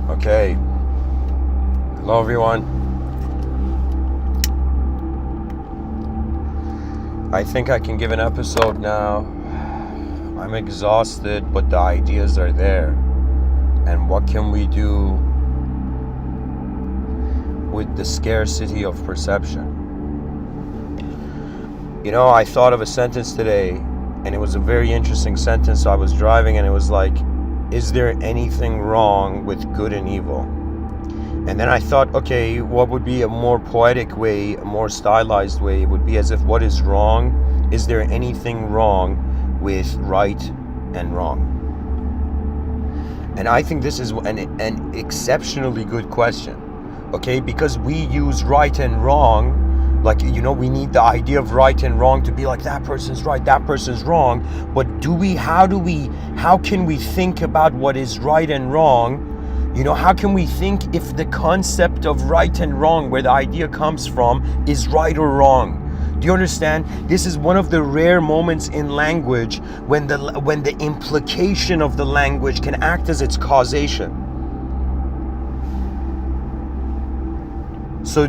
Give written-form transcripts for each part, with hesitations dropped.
Okay. Hello, everyone. I think I can give an episode now. I'm exhausted, but the ideas are there. And what can we do with the scarcity of perception? You know, I thought of a sentence today, and it was a very interesting sentence. I was driving, and it was like, is there anything wrong with good and evil? And then I thought, okay, what would be a more poetic way, a more stylized way? It would be as if, what is wrong? Is there anything wrong with right and wrong? And I think this is an exceptionally good question, okay? Because we use right and wrong, like, you know, we need the idea of right and wrong to be like, that person's right, that person's wrong. But how can we think about what is right and wrong? You know, how can we think if the concept of right and wrong, where the idea comes from, is right or wrong? Do you understand? This is one of the rare moments in language when the implication of the language can act as its causation. So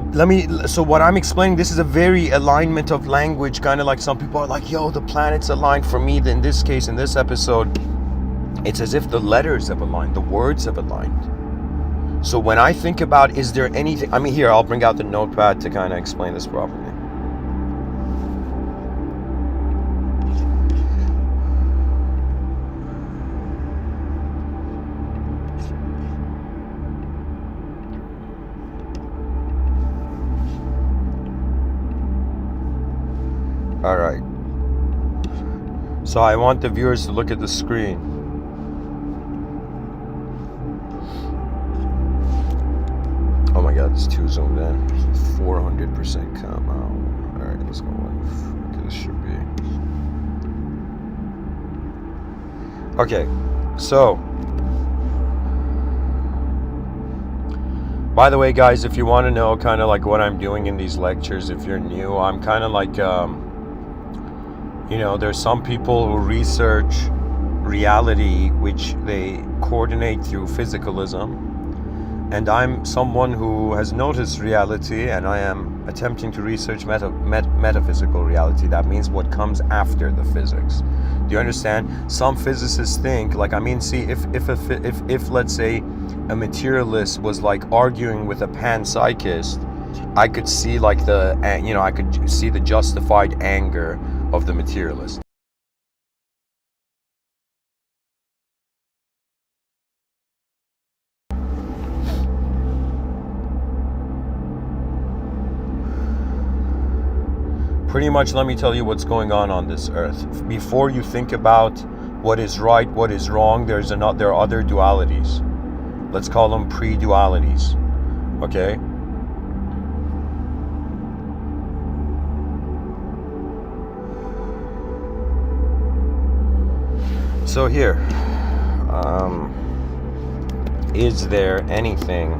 what I'm explaining, this is a very alignment of language, kind of like some people are like, yo, the planets aligned. For me, in this case, in this episode, it's as if the letters have aligned, the words have aligned. So when I think about, is there anything, I mean, here, I'll bring out the notepad to kind of explain this properly. All right. So I want the viewers to look at the screen. Oh my God, it's too zoomed in. 400% come out. All right, let's go. Okay, this should be. Okay, so. By the way, guys, if you want to know kind of like what I'm doing in these lectures, if you're new, I'm kind of like, you know, there's some people who research reality, which they coordinate through physicalism. And I'm someone who has noticed reality, and I am attempting to research metaphysical reality. That means what comes after the physics. Do you understand? Some physicists think, like, I mean, see, if let's say a materialist was like arguing with a panpsychist, I could see like I could see the justified anger of the materialist. Pretty much, let me tell you what's going on this earth. Before you think about what is right, what is wrong, there are other dualities. Let's call them pre-dualities. Okay? So here, is there anything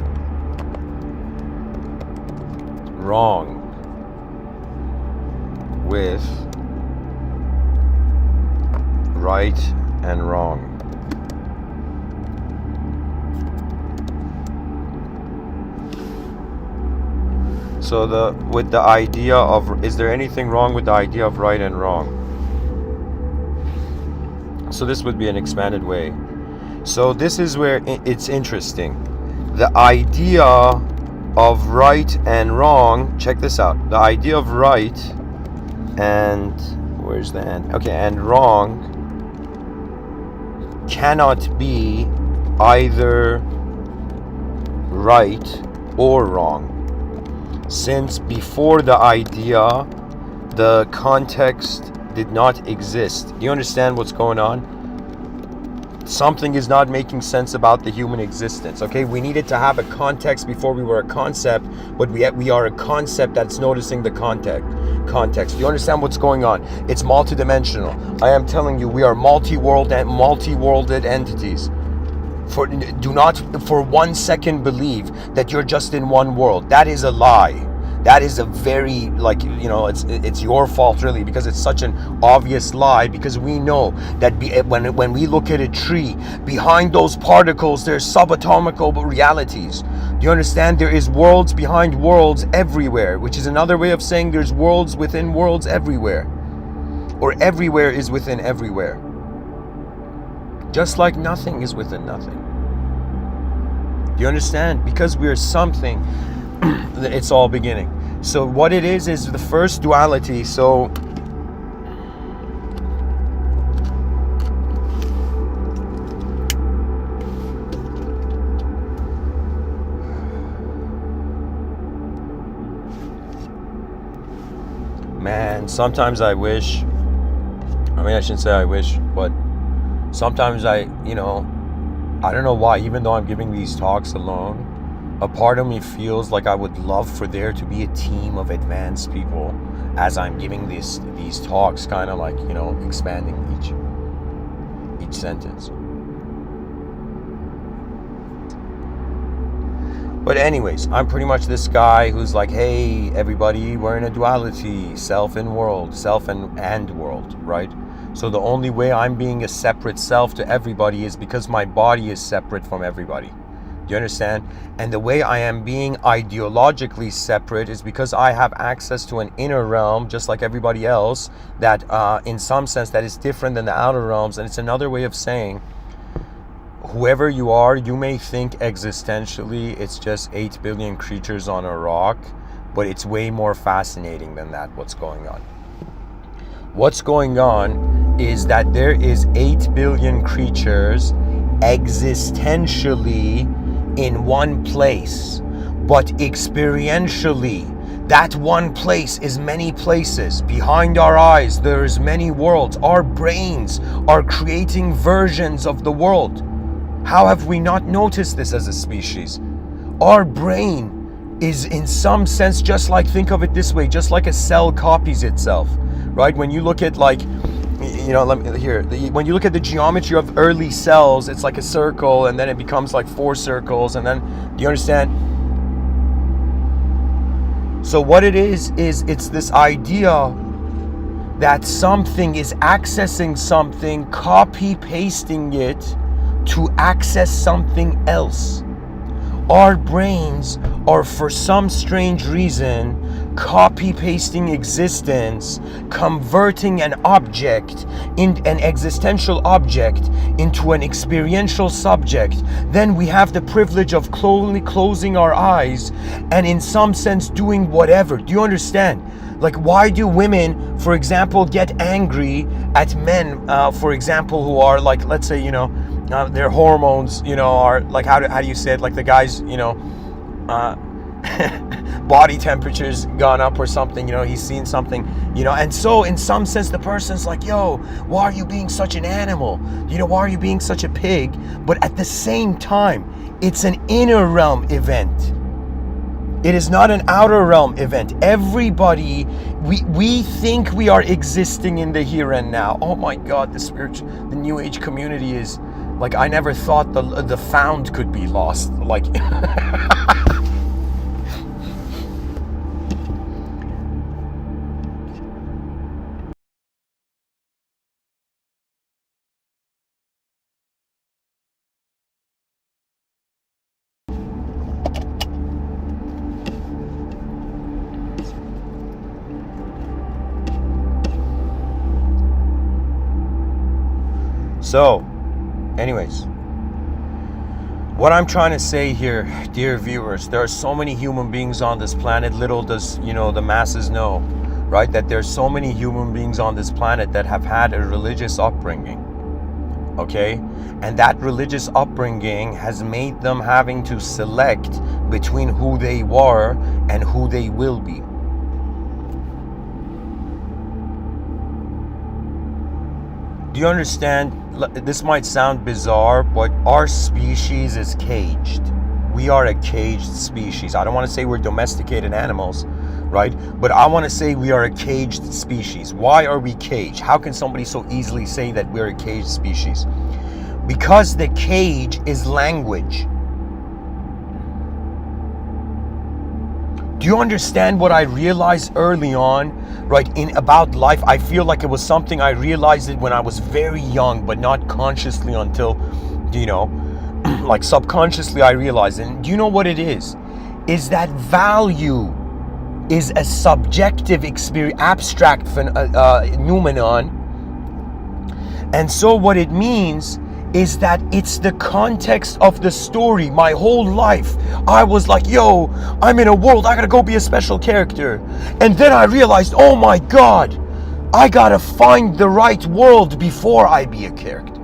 wrong with right and wrong? So with the idea of, is there anything wrong with the idea of right and wrong? So this would be an expanded way. So this is where it's interesting. The idea of right and wrong, check this out. The idea of right and, where's the and? Okay, and wrong cannot be either right or wrong. Since before the idea, the context did not exist. Do you understand what's going on? Something is not making sense about the human existence. Okay, we needed to have a context before we were a concept, but we are a concept that's noticing the context. Do you understand what's going on? It's multidimensional. I am telling you, we are multi-worlded entities. Do not for 1 second believe that you're just in one world. That is a lie. That is a very, like, you know, it's your fault really, because it's such an obvious lie, because we know that when we look at a tree, behind those particles there's subatomic realities. Do you understand? There is worlds behind worlds everywhere, which is another way of saying there's worlds within worlds everywhere, or everywhere is within everywhere, just like nothing is within nothing. Do you understand? Because we're something, it's all beginning. So what it is the first duality. So man, sometimes I wish, I mean, I shouldn't say I wish, but sometimes I don't know why, even though I'm giving these talks alone, a part of me feels like I would love for there to be a team of advanced people as I'm giving these talks, kind of like, you know, expanding each sentence. But anyways, I'm pretty much this guy who's like, hey, everybody, we're in a duality, self and world, self and world, right? So the only way I'm being a separate self to everybody is because my body is separate from everybody. Do you understand? And the way I am being ideologically separate is because I have access to an inner realm, just like everybody else, that in some sense that is different than the outer realms. And it's another way of saying, whoever you are, you may think existentially it's just 8 billion creatures on a rock, but it's way more fascinating than that, what's going on. What's going on is that there is 8 billion creatures existentially in one place, but experientially that one place is many places. Behind our eyes there is many worlds. Our brains are creating versions of the world. How have we not noticed this as a species? Our brain is in some sense just like, think of it this way, just like a cell copies itself, right? When you look at, like, you know, when you look at the geometry of early cells, it's like a circle, and then it becomes like 4 circles, and then, do you understand? So what it is it's this idea that something is accessing something, copy pasting it to access something else. Our brains are, for some strange reason, copy pasting existence, converting an object, in an existential object, into an experiential subject. Then we have the privilege of closing our eyes and in some sense doing whatever. Do you understand? Like, why do women, for example, get angry at men, for example, who are like, let's say, you know, their hormones, you know, are like, how do you say it? Like the guys, you know, body temperature's gone up or something, you know, he's seen something, you know, and so in some sense the person's like, yo, why are you being such an animal? You know, why are you being such a pig? But at the same time, it's an inner realm event. It is not an outer realm event. Everybody, we think we are existing in the here and now. Oh my God, the New Age community is like, I never thought the found could be lost. Like, so, anyways, what I'm trying to say here, dear viewers, there are so many human beings on this planet. Little does, you know, the masses know, right, that there's so many human beings on this planet that have had a religious upbringing, okay? And that religious upbringing has made them having to select between who they were and who they will be. Do you understand? This might sound bizarre, but our species is caged. We are a caged species. I don't want to say we're domesticated animals, right? But I want to say we are a caged species. Why are we caged? How can somebody so easily say that we're a caged species? Because the cage is language. Do Do you understand what I realized early on, right, in about life? I feel like it was something I realized it when I was very young, but not consciously until, like subconsciously I realized it. And do you know what it is? Is that value is a subjective experience, abstract noumenon. And so what it means is that it's the context of the story. My whole life, I was like, yo, I'm in a world, I gotta go be a special character. And then I realized, oh my God, I gotta find the right world before I be a character.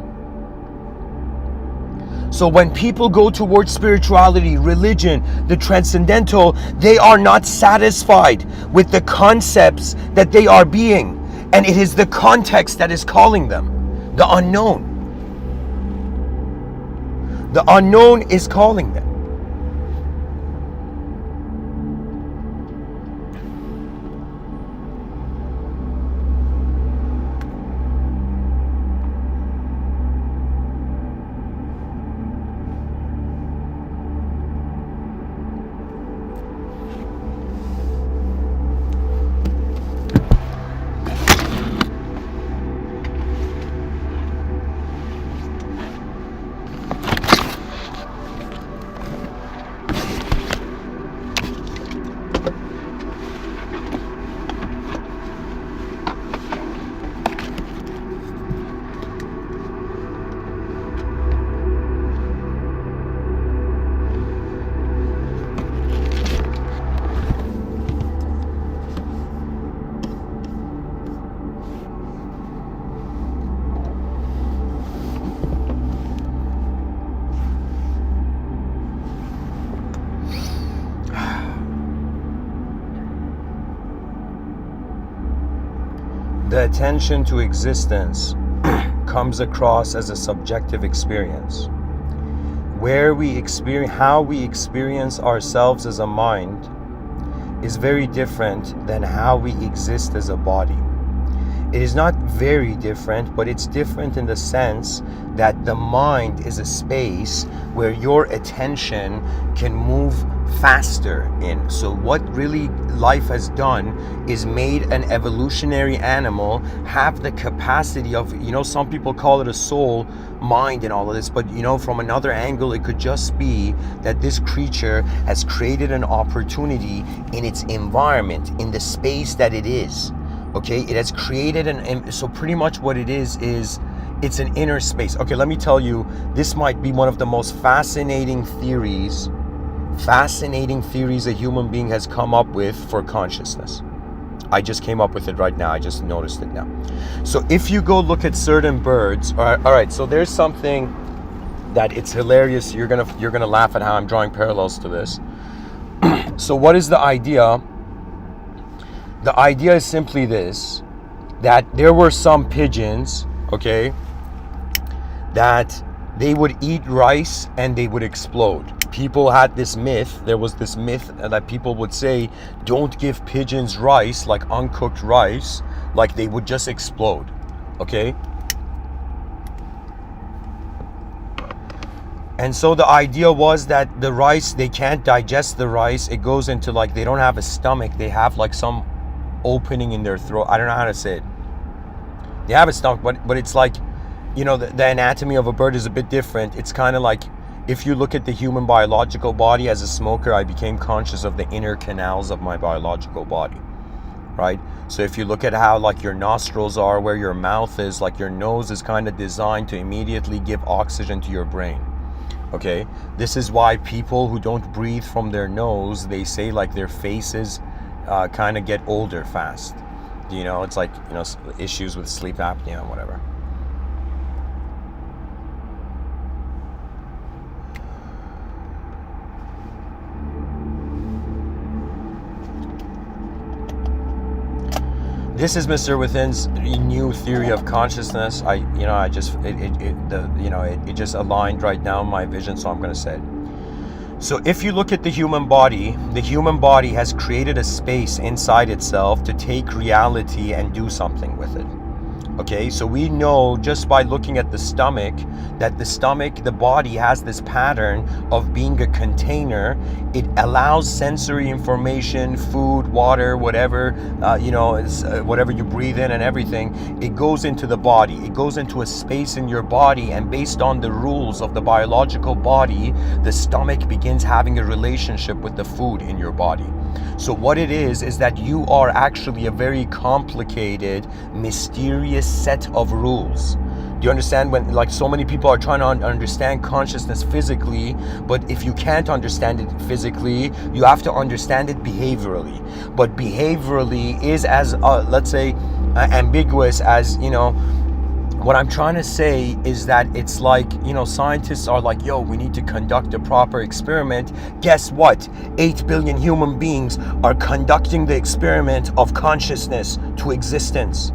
So when people go towards spirituality, religion, the transcendental, they are not satisfied with the concepts that they are being. And it is the context that is calling them. The unknown. The unknown is calling them. The attention to existence comes across as a subjective experience. How we experience ourselves as a mind is very different than how we exist as a body. It is not very different, but it's different in the sense that the mind is a space where your attention can move faster in. So what really life has done is made an evolutionary animal have the capacity of, some people call it a soul, mind and all of this, but from another angle it could just be that this creature has created an opportunity in its environment, in the space that it is. Okay, it has created so pretty much what it is it's an inner space. Okay, let me tell you, this might be one of the most fascinating theories a human being has come up with for consciousness. I just came up with it right now. I just noticed it now. So if you go look at certain birds, all right, so there's something that it's hilarious. You're gonna laugh at how I'm drawing parallels to this. So what is the idea? The idea is simply this, that there were some pigeons, okay, that they would eat rice and they would explode. People had this myth, there was this myth that people would say, don't give pigeons rice, like uncooked rice, like they would just explode, okay? And so the idea was that the rice, they can't digest the rice, it goes into like, they don't have a stomach, they have like some opening in their throat. I don't know how to say it. They have a stomach, but it's like, the anatomy of a bird is a bit different. It's kind of like, if you look at the human biological body, as a smoker, I became conscious of the inner canals of my biological body, right? So if you look at how like your nostrils are, where your mouth is, like your nose is kind of designed to immediately give oxygen to your brain. Okay, this is why people who don't breathe from their nose, they say like their faces kind of get older fast. It's like, issues with sleep apnea and whatever. This is Mr. Within's new theory of consciousness. It just aligned right now in my vision, so I'm going to say it. So if you look at the human body has created a space inside itself to take reality and do something with it. Okay, so we know just by looking at the stomach that the body has this pattern of being a container. It allows sensory information, food, water, whatever, whatever you breathe in and everything, it goes into the body. It goes into a space in your body, and based on the rules of the biological body, the stomach begins having a relationship with the food in your body. So what it is that you are actually a very complicated, mysterious set of rules. Do you understand? When like so many people are trying to understand consciousness physically, but if you can't understand it physically, you have to understand it behaviorally. But behaviorally is as let's say ambiguous as, what I'm trying to say is that it's like, scientists are like, yo, we need to conduct a proper experiment. Guess what? 8 billion human beings are conducting the experiment of consciousness to existence.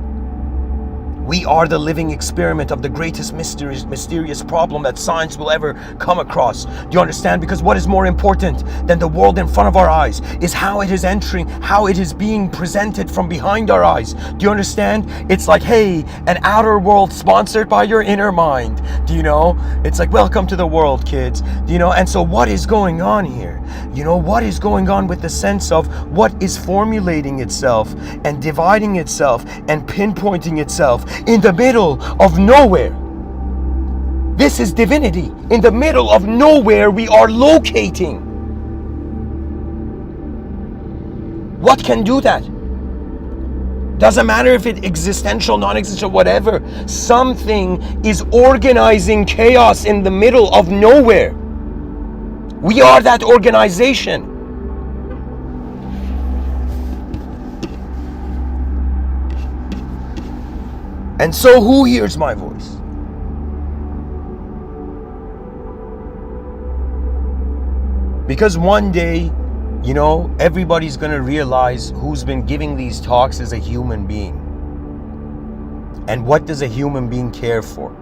We are the living experiment of the greatest mysterious problem that science will ever come across. Do you understand? Because what is more important than the world in front of our eyes is how it is entering, how it is being presented from behind our eyes. Do you understand? It's like, hey, an outer world sponsored by your inner mind. Do you know? It's like, welcome to the world, kids. Do you know? And so what is going on here? What is going on with the sense of what is formulating itself and dividing itself and pinpointing itself in the middle of nowhere? This is divinity. In the middle of nowhere, we are locating. What can do that? Doesn't matter if it's existential, non-existential, whatever. Something is organizing chaos in the middle of nowhere. We are that organization. And so who hears my voice? Because one day, everybody's going to realize who's been giving these talks is a human being. And what does a human being care for?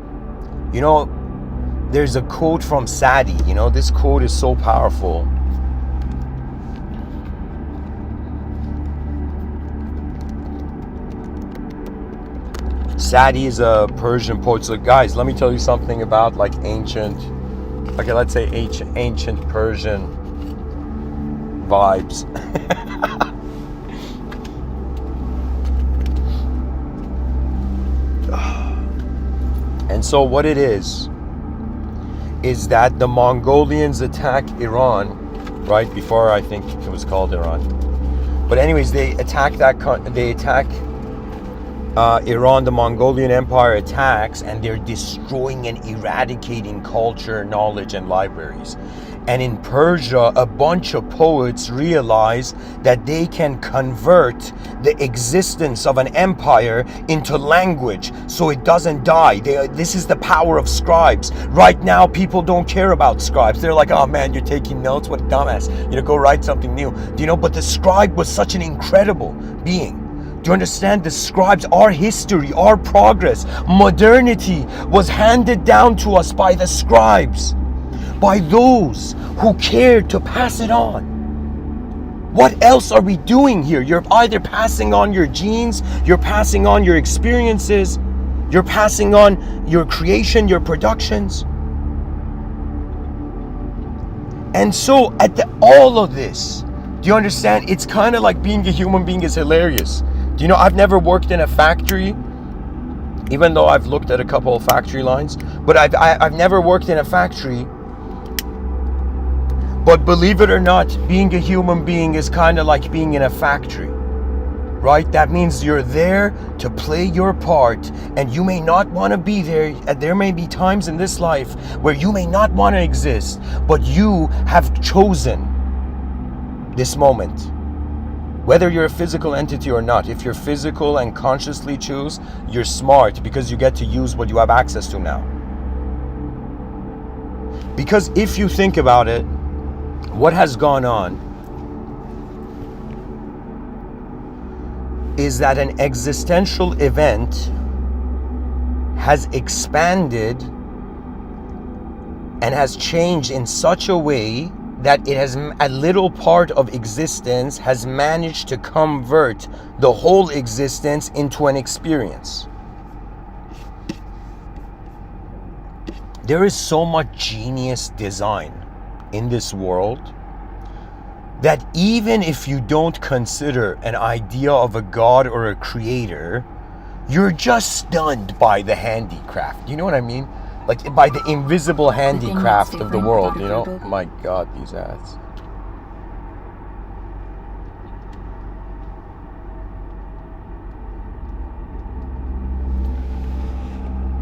There's a quote from Sadi. This quote is so powerful. Sadi is a Persian poet. So guys, let me tell you something about let's say ancient Persian vibes. And so what it is that the Mongolians attack Iran, right? Before I think it was called Iran. But anyways, they attack Iran. The Mongolian Empire attacks, and they're destroying and eradicating culture, knowledge, and libraries. And in Persia, a bunch of poets realize that they can convert the existence of an empire into language so it doesn't die. This is the power of scribes. Right now, people don't care about scribes. They're like, oh man, you're taking notes? What a dumbass. Go write something new. But the scribe was such an incredible being. Do you understand? The scribes, our history, our progress, modernity was handed down to us by the scribes, by those who cared to pass it on. What else are we doing here? You're either passing on your genes, you're passing on your experiences, you're passing on your creation, your productions. And so all of this, do you understand? It's kind of like being a human being is hilarious. Do I've never worked in a factory, even though I've looked at a couple of factory lines, but I've never worked in a factory. But believe it or not, being a human being is kind of like being in a factory, right? That means you're there to play your part, and you may not want to be there. There may be times in this life where you may not want to exist, but you have chosen this moment. Whether you're a physical entity or not, if you're physical and consciously choose, you're smart because you get to use what you have access to now. Because if you think about it, what has gone on is that an existential event has expanded and has changed in such a way that it has a little part of existence has managed to convert the whole existence into an experience. There is so much genius design in this world that even if you don't consider an idea of a god or a creator, you're just stunned by the handicraft. You know what I mean? Like by the invisible handicraft of the world, you know? My God, these ads.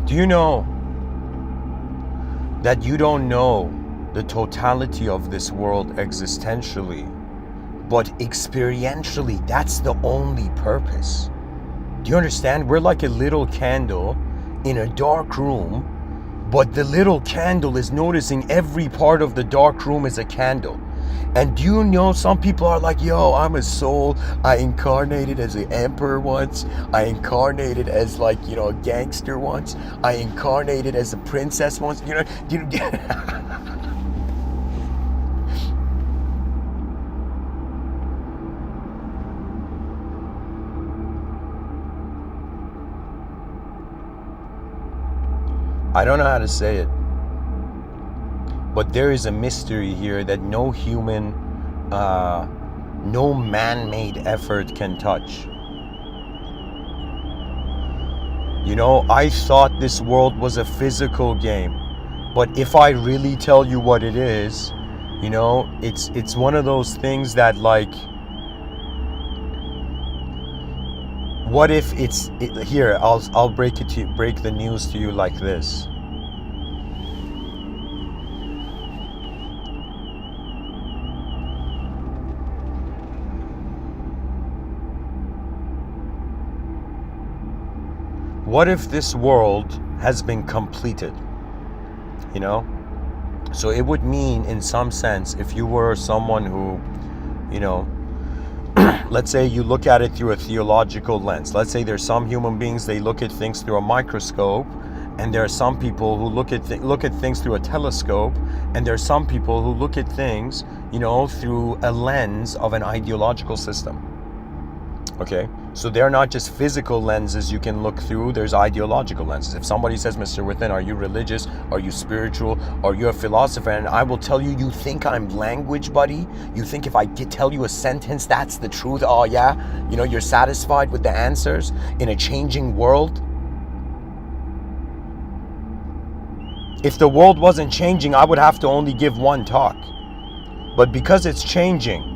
Do you know that you don't know the totality of this world existentially, but experientially, that's the only purpose? Do you understand? We're like a little candle in a dark room, but the little candle is noticing every part of the dark room is a candle. And do you know, some people are like, yo, I'm a soul. I incarnated as an emperor once. I incarnated as like, you know, a gangster once. I incarnated as a princess once. You know, I don't know how to say it, but there is a mystery here that no human, no man-made effort can touch. You know, I thought this world was a physical game, but if I really tell you what it is, you know, it's one of those things that, like, what if here, I'll break the news to you like this. What if this world has been completed? You know? So it would mean, in some sense, if you were someone who, you know, let's say you look at it through a theological lens. Let's say there's some human beings, they look at things through a microscope, and there are some people who look at things through a telescope, and there are some people who look at things, you know, through a lens of an ideological system. Okay, so they're not just physical lenses you can look through, there's ideological lenses. If somebody says, Mr. Within, are you religious? Are you spiritual? Are you a philosopher? And I will tell you, you think I'm language, buddy? You think if I tell you a sentence, that's the truth? Oh yeah? You know, you're satisfied with the answers in a changing world? If the world wasn't changing, I would have to only give one talk. But because it's changing,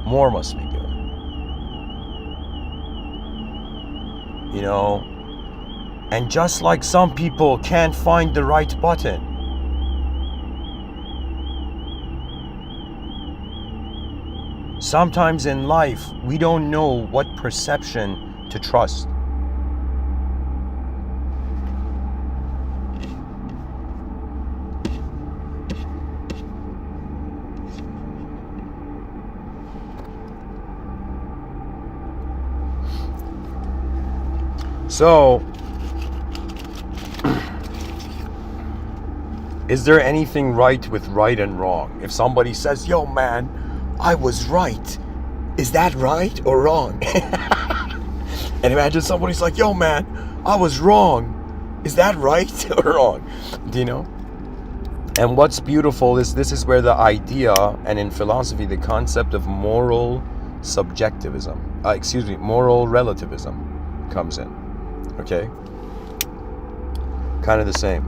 more must be given. You know, and just like some people can't find the right button, sometimes in life we don't know what perception to trust. So, is there anything right with right and wrong? If somebody says, yo man, I was right, is that right or wrong? And imagine somebody's like, yo man, I was wrong, is that right or wrong? Do you know? And what's beautiful is this is where the idea, and in philosophy, the concept of moral subjectivism, moral relativism comes in. Okay, kind of the same.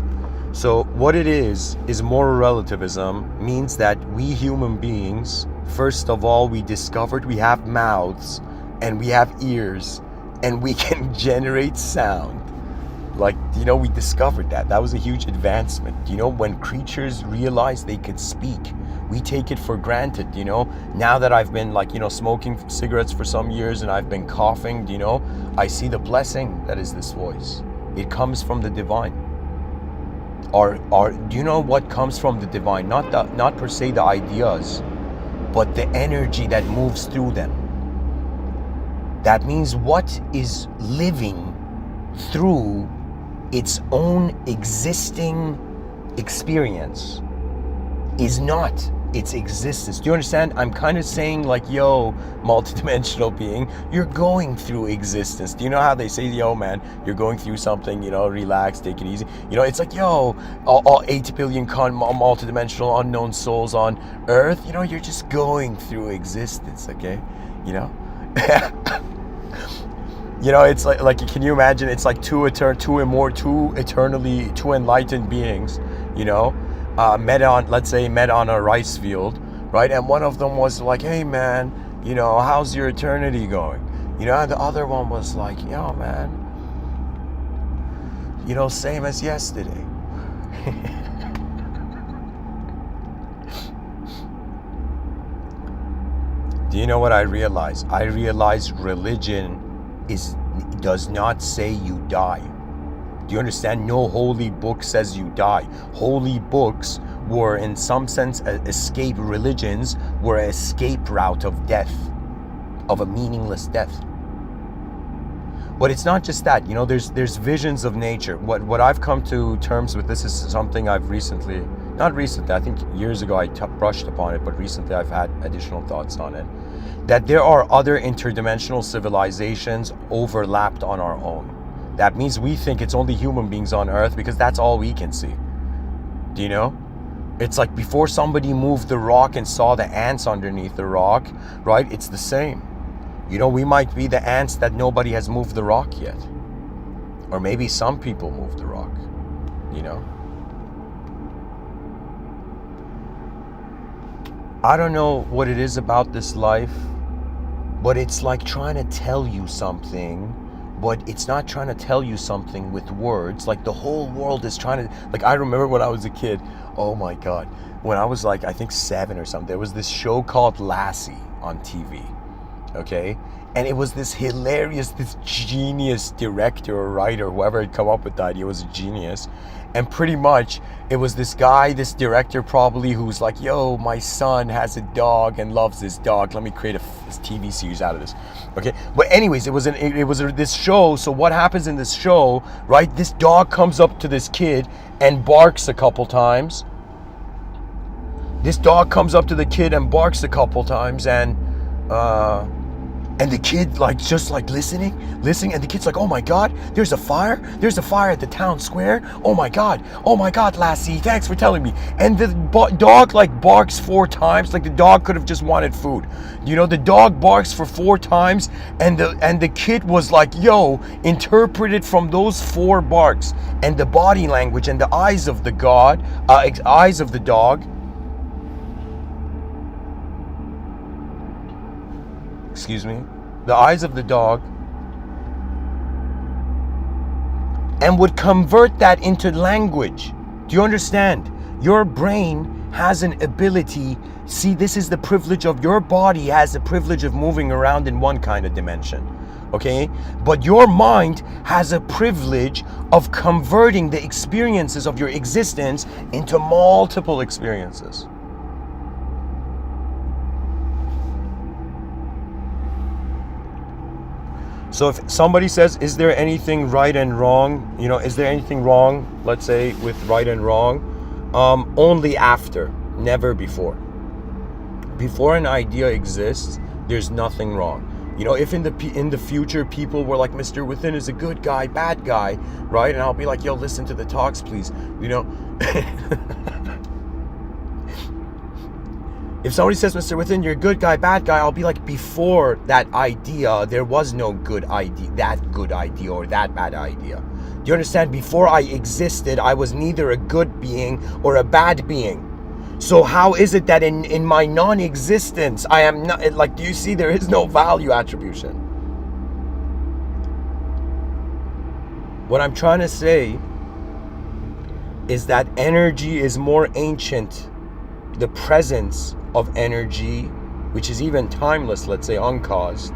So what it is moral relativism means that we human beings, first of all, we discovered we have mouths and we have ears and we can generate sound. Like, you know, we discovered that. That was a huge advancement. You know, when creatures realized they could speak, we take it for granted, you know. Now that I've been, like, you know, smoking cigarettes for some years and I've been coughing, you know, I see the blessing that is this voice. It comes from the divine. Or do you know what comes from the divine? Not per se the ideas, but the energy that moves through them. That means what is living through its own existing experience is not its existence. Do you understand? I'm kind of saying like, yo, multidimensional being, you're going through existence. Do you know how they say, yo, man, you're going through something, you know, relax, take it easy. You know, it's like, yo, all 80 billion multidimensional unknown souls on Earth, you know, you're just going through existence, okay? You know? You know, it's like, can you imagine? It's like two enlightened beings, you know, met on a rice field, right? And one of them was like, hey man, you know, how's your eternity going? You know, and the other one was like, yo man, you know, same as yesterday. Do you know what I realized? I realized religion does not say you die. Do you understand? No holy book says you die. Holy books were, in some sense, escape religions were an escape route of death, of a meaningless death. But it's not just that. You know, there's visions of nature. What I've come to terms with, this is something I've not recently, I think years ago I brushed upon it, but recently I've had additional thoughts on it. That there are other interdimensional civilizations overlapped on our own. That means we think it's only human beings on Earth because that's all we can see. Do you know? It's like before somebody moved the rock and saw the ants underneath the rock, right? It's the same. You know, we might be the ants that nobody has moved the rock yet. Or maybe some people moved the rock, you know? I don't know what it is about this life, but it's like trying to tell you something, but it's not trying to tell you something with words. Like the whole world is trying to, like, I remember when I was a kid, oh my God, when I was like, I think 7 or something, there was this show called Lassie on TV, okay? And it was this hilarious, this genius director or writer, whoever had come up with the idea was a genius. And pretty much it was this guy, this director probably, who's like, yo, my son has a dog and loves this dog. Let me create this TV series out of this. Okay. But anyways, it was this show. So what happens in this show, right? This dog comes up to this kid and barks a couple times. This dog comes up to the kid and barks a couple times, and the kid like just like listening, and the kid's like, oh my God, there's a fire at the town square. Oh my God, Lassie, thanks for telling me. And the dog like barks 4 times, like the dog could have just wanted food. You know, the dog barks for 4 times, and the kid was like, yo, interpreted from those 4 barks and the body language and the eyes of the dog. Excuse me, the eyes of the dog, and would convert that into language. Do you understand? Your brain has an ability. See, this is the privilege of your body, has the privilege of moving around in one kind of dimension, okay? But your mind has a privilege of converting the experiences of your existence into multiple experiences. So if somebody says, is there anything right and wrong? You know, is there anything wrong, let's say, with right and wrong? Only after, never before. Before an idea exists, there's nothing wrong. You know, if in the future people were like, Mr. Within is a good guy, bad guy, right? And I'll be like, yo, listen to the talks, please. You know, if somebody says, Mr. Within, you're a good guy, bad guy, I'll be like, before that idea, there was no good idea, that good idea or that bad idea. Do you understand? Before I existed, I was neither a good being or a bad being. So how is it that in my non-existence, I am not, like, do you see, there is no value attribution? What I'm trying to say is that energy is more ancient. The presence of energy, which is even timeless, let's say uncaused.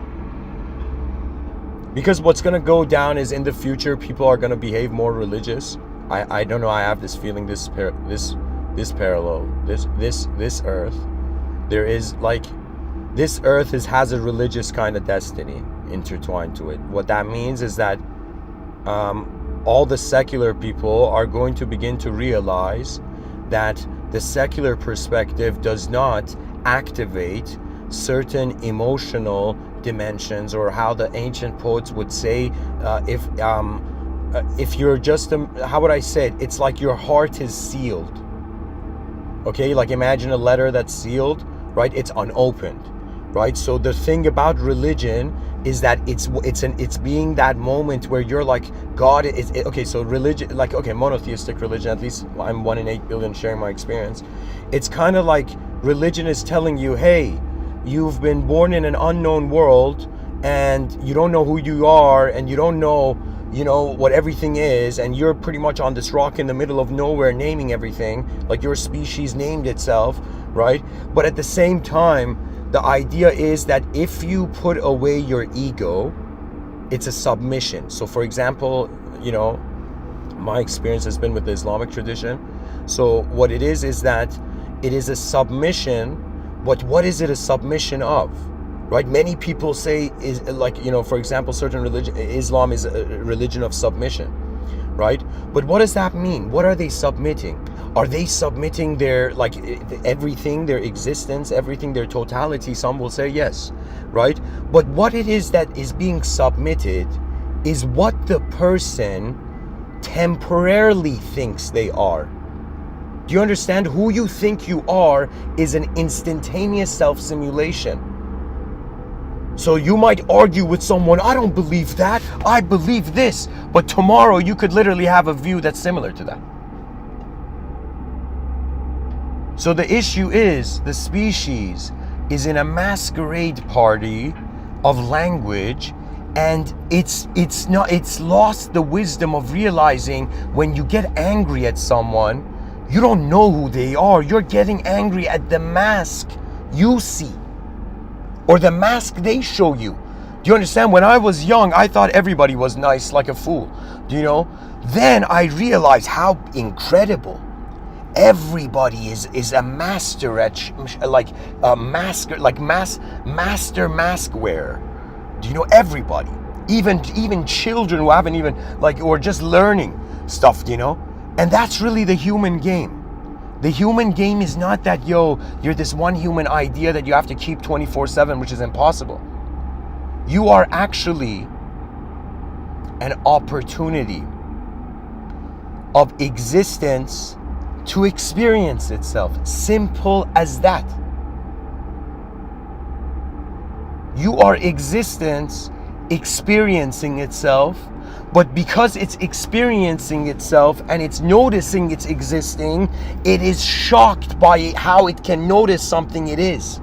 Because what's going to go down is in the future, people are going to behave more religious. I don't know, I have this feeling, this parallel, this earth, there is like, this earth has a religious kind of destiny intertwined to it. What that means is that all the secular people are going to begin to realize that the secular perspective does not activate certain emotional dimensions, or how the ancient poets would say, if you're just how would I say it? It's like your heart is sealed. Okay, like imagine a letter that's sealed, right? It's unopened, right? So the thing about religion is that it's being that moment where you're like, God is okay. So religion, like, okay, monotheistic religion, at least I'm 1 in 8 billion sharing my experience. It's kind of like religion is telling you, hey, you've been born in an unknown world and you don't know who you are, and you don't know, you know, what everything is, and you're pretty much on this rock in the middle of nowhere naming everything, like your species named itself, right? But at the same time, the idea is that if you put away your ego, it's a submission. So for example, you know, my experience has been with the Islamic tradition. So what it is that it is a submission, but what is it a submission of? Right? Many people say, is like, you know, for example, certain religion, Islam is a religion of submission, right? But what does that mean? What are they submitting? Are they submitting their, like, everything, their existence, everything, their totality? Some will say yes, right? But what it is that is being submitted is what the person temporarily thinks they are. Do you understand? Who you think you are is an instantaneous self-simulation. So you might argue with someone, I don't believe that, I believe this, but tomorrow you could literally have a view that's similar to that. So the issue is, the species is in a masquerade party of language, and it's lost the wisdom of realizing when you get angry at someone, you don't know who they are. You're getting angry at the mask you see, or the mask they show you. Do you understand? When I was young, I thought everybody was nice, like a fool. Do you know? Then I realized how incredible. Everybody is a master at like a masker, like master mask wearer. Do you know? Everybody, even children who haven't even, like, or just learning stuff. Do you know? And that's really the human game. The human game is not that, yo, you're this one human idea that you have to keep 24/7, which is impossible. You are actually an opportunity of existence to experience itself. Simple as that. You are existence experiencing itself, but because it's experiencing itself and it's noticing it's existing, it is shocked by how it can notice something it is.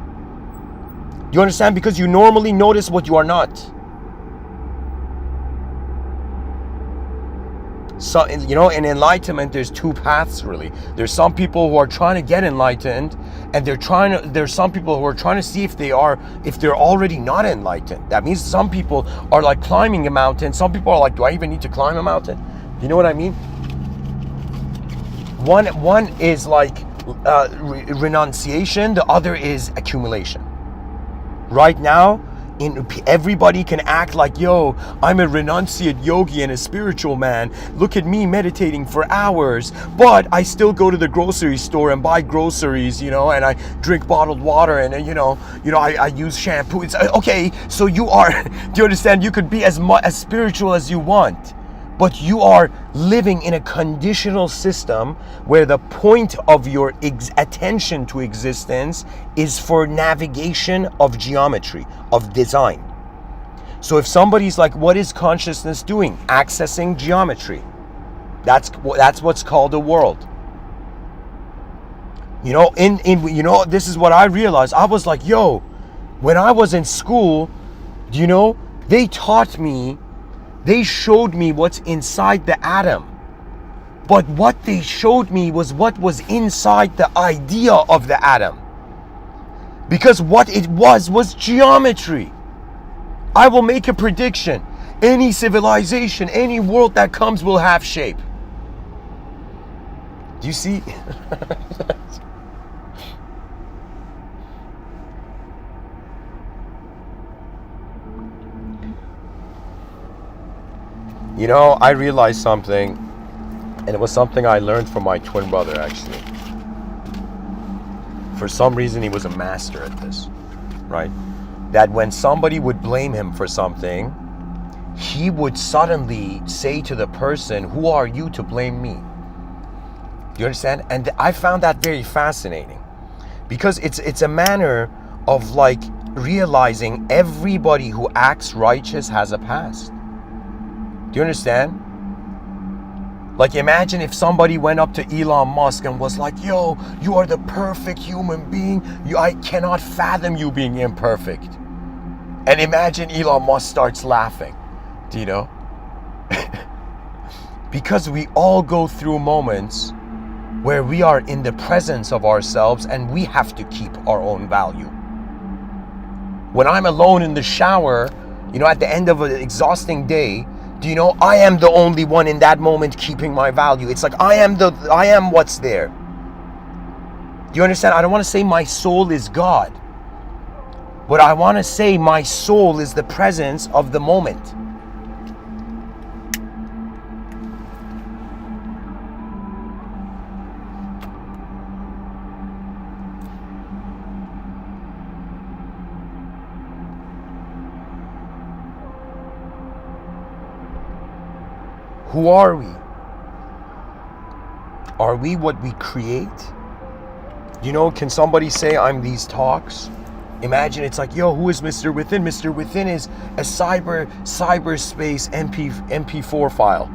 Do you understand? Because you normally notice what you are not. So, you know, in enlightenment, there's two paths really. There's some people who are trying to get enlightened, and there's some people who are trying to see if they're already not enlightened. That means some people are like climbing a mountain. Some people are like, do I even need to climb a mountain? You know what I mean? One is like renunciation. The other is accumulation. Right now, everybody can act like, yo, I'm a renunciate yogi and a spiritual man. Look at me meditating for hours, but I still go to the grocery store and buy groceries, you know, and I drink bottled water, and you know, I use shampoo. It's okay. So you are, do you understand? You could be as spiritual as you want, but you are living in a conditional system where the point of your attention to existence is for navigation of geometry, of design. So if somebody's like, what is consciousness doing? Accessing geometry. That's what's called a world. You know, you know, this is what I realized. I was like, yo, when I was in school, do you know, they showed me what's inside the atom. But what they showed me was what was inside the idea of the atom. Because what it was geometry. I will make a prediction. Any civilization, any world that comes will have shape. Do you see? You know, I realized something, and it was something I learned from my twin brother, actually. For some reason, he was a master at this, right? That when somebody would blame him for something, he would suddenly say to the person, who are you to blame me? Do you understand? And I found that very fascinating, because it's a manner of like realizing everybody who acts righteous has a past. Do you understand? Like, imagine if somebody went up to Elon Musk and was like, yo, you are the perfect human being. I cannot fathom you being imperfect. And imagine Elon Musk starts laughing. Do you know? Because we all go through moments where we are in the presence of ourselves and we have to keep our own value. When I'm alone in the shower, you know, at the end of an exhausting day, do you know, I am the only one in that moment keeping my value. It's like I am what's there. Do you understand? I don't want to say my soul is God, but I want to say my soul is the presence of the moment. Who are we? Are we what we create? You know, can somebody say I'm these talks? Imagine it's like, yo, who is Mr. Within? Mr. Within is a cyberspace MP4 file.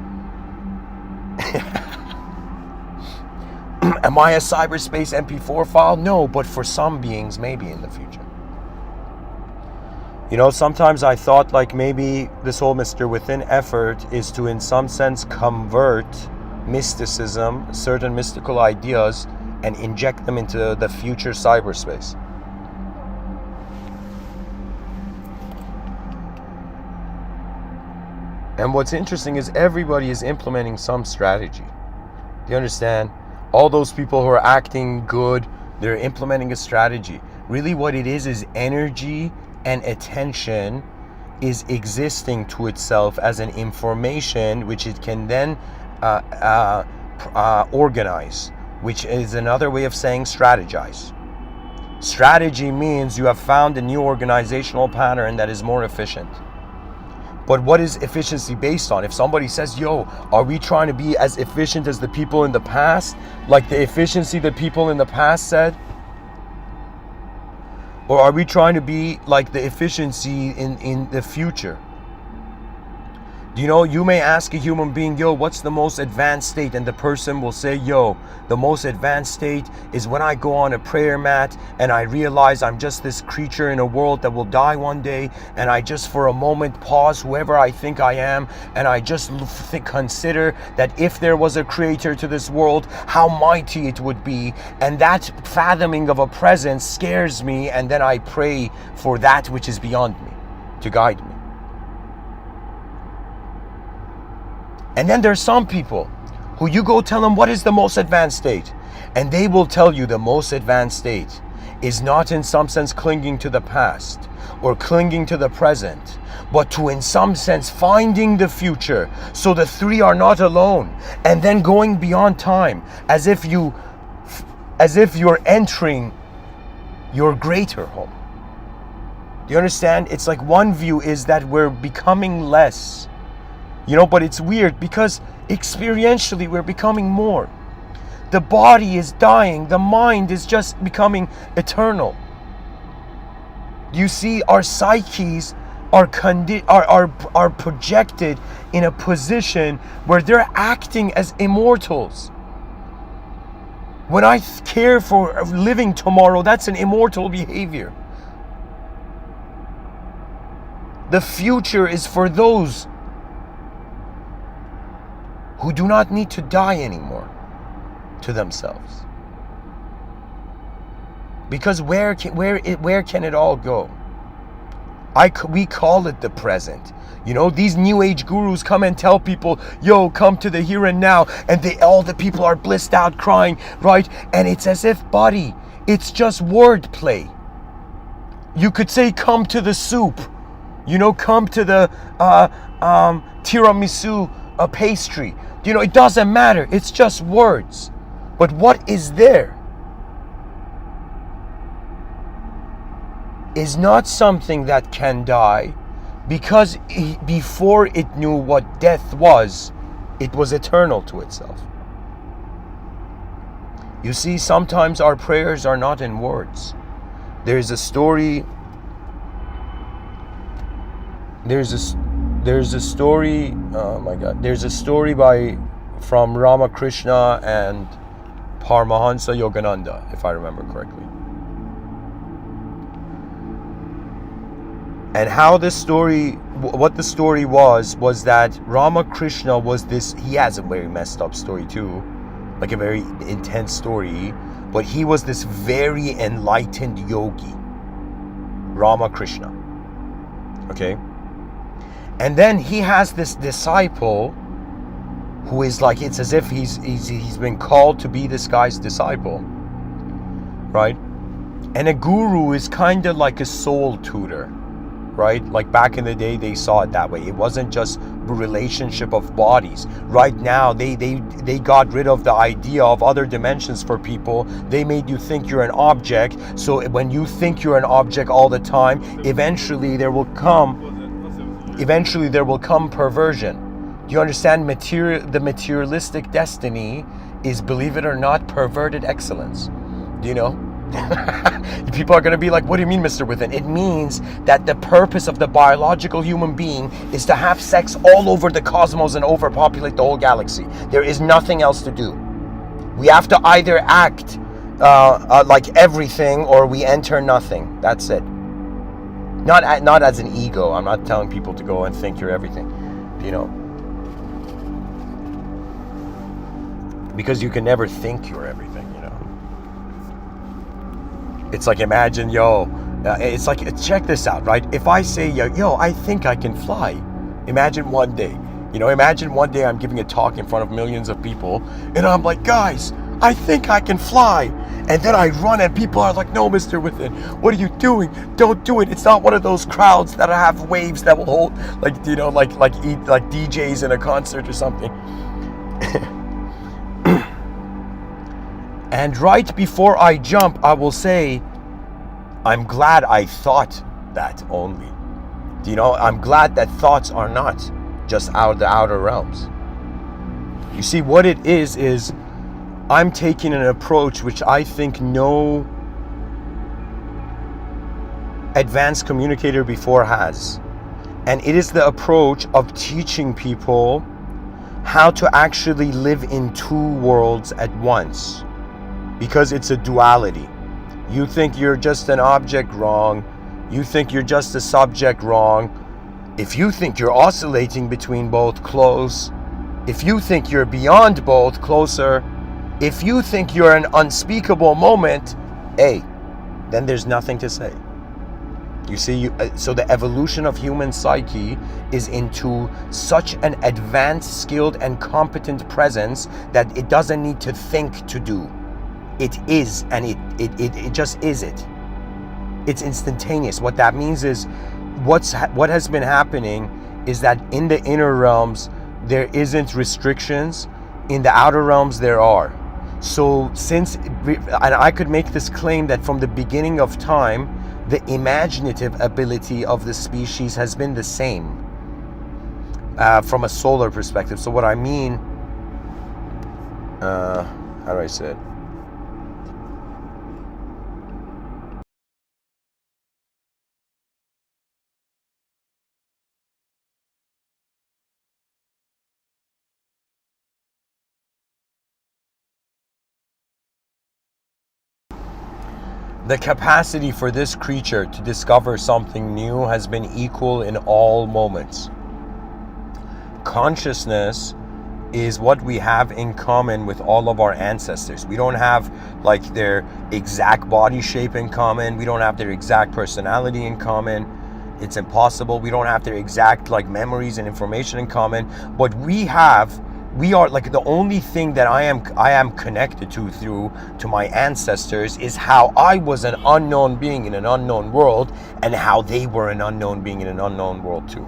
Am I a cyberspace MP4 file? No, but for some beings, maybe in the future. You know, sometimes I thought like maybe this whole Mr. Within effort is to, in some sense, convert mysticism, certain mystical ideas, and inject them into the future cyberspace. And what's interesting is everybody is implementing some strategy. Do you understand? All those people who are acting good, they're implementing a strategy. Really what it is energy and attention is existing to itself as an information which it can then organize, which is another way of saying strategize. Strategy means you have found a new organizational pattern that is more efficient. But what is efficiency based on? If somebody says, yo, are we trying to be as efficient as the people in the past? Like the efficiency that people in the past said? Or are we trying to be like the efficiency in the future? You know, you may ask a human being, yo, what's the most advanced state? And the person will say, yo, the most advanced state is when I go on a prayer mat and I realize I'm just this creature in a world that will die one day, and I just for a moment pause whoever I think I am, and I just consider that if there was a creator to this world, how mighty it would be. And that fathoming of a presence scares me, and then I pray for that which is beyond me to guide me. And then there's some people who you go tell them what is the most advanced state, and they will tell you the most advanced state is not in some sense clinging to the past or clinging to the present, but to in some sense finding the future. So the three are not alone, and then going beyond time as if you're entering your greater home. Do you understand? It's like one view is that we're becoming less. You know, but it's weird because experientially we're becoming more. The body is dying. The mind is just becoming eternal. You see, our psyches are projected in a position where they're acting as immortals. When I care for living tomorrow, that's an immortal behavior. The future is for those who do not need to die anymore to themselves. Because where can it all go? We call it the present. You know, these new age gurus come and tell people, yo, come to the here and now, and all the people are blissed out crying, right? And it's as if, buddy, it's just wordplay. You could say, come to the soup. You know, come to the tiramisu pastry. You know, it doesn't matter. It's just words. But what is there? is not something that can die, because before it knew what death was, it was eternal to itself. You see, sometimes our prayers are not in words. There's a story. There's a story. Oh my God! There's a story from Ramakrishna and Paramahansa Yogananda, if I remember correctly. And how this story, what the story was that Ramakrishna was this. He has a very messed up story too, like a very intense story. But he was this very enlightened yogi, Ramakrishna. Okay. And then he has this disciple who is like, it's as if he's been called to be this guy's disciple, right? And a guru is kind of like a soul tutor, right? Like back in the day, they saw it that way. It wasn't just the relationship of bodies. Right now, they got rid of the idea of other dimensions for people. They made you think you're an object. So when you think you're an object all the time, eventually there will come perversion. Do you understand? The materialistic destiny is, believe it or not, perverted excellence. Do you know? People are going to be like, what do you mean, Mr. Within? It means that the purpose of the biological human being is to have sex all over the cosmos and overpopulate the whole galaxy. There is nothing else to do. We have to either act like everything, or we enter nothing. That's it. Not as an ego. I'm not telling people to go and think you're everything, you know, because you can never think you're everything, you know. It's like, imagine, it's like, check this out, right? If I say, yo, I think I can fly. Imagine one day I'm giving a talk in front of millions of people, and I'm like, guys, I think I can fly. And then I run and people are like, no, Mr. Within, what are you doing? Don't do it. It's not one of those crowds that have waves that will hold, like DJs in a concert or something. And right before I jump, I will say, I'm glad I thought that only. I'm glad that thoughts are not just out of the outer realms. You see, what it is I'm taking an approach which I think no advanced communicator before has. And it is the approach of teaching people how to actually live in two worlds at once. Because it's a duality. You think you're just an object, wrong. You think you're just a subject, wrong. If you think you're oscillating between both, close. If you think you're beyond both, closer. If you think you're an unspeakable moment, then there's nothing to say. You see, so the evolution of human psyche is into such an advanced, skilled, and competent presence that it doesn't need to think to do. It is, and it just is it. It's instantaneous. What that means is, what has been happening is that in the inner realms there isn't restrictions. In the outer realms there are. So and I could make this claim that from the beginning of time, the imaginative ability of the species has been the same from a solar perspective. So what I mean, how do I say it? The capacity for this creature to discover something new has been equal in all moments. Consciousness is what we have in common with all of our ancestors. We don't have like their exact body shape in common. We don't have their exact personality in common. It's impossible. We don't have their exact like memories and information in common. But we are like, the only thing that I am connected to my ancestors is how I was an unknown being in an unknown world, and how they were an unknown being in an unknown world too.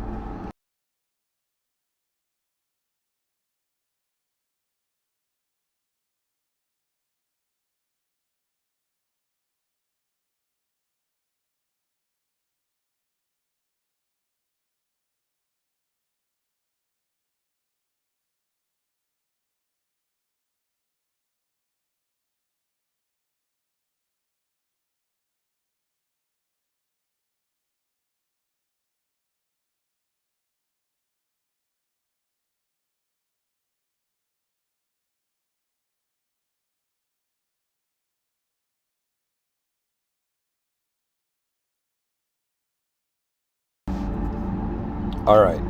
All right.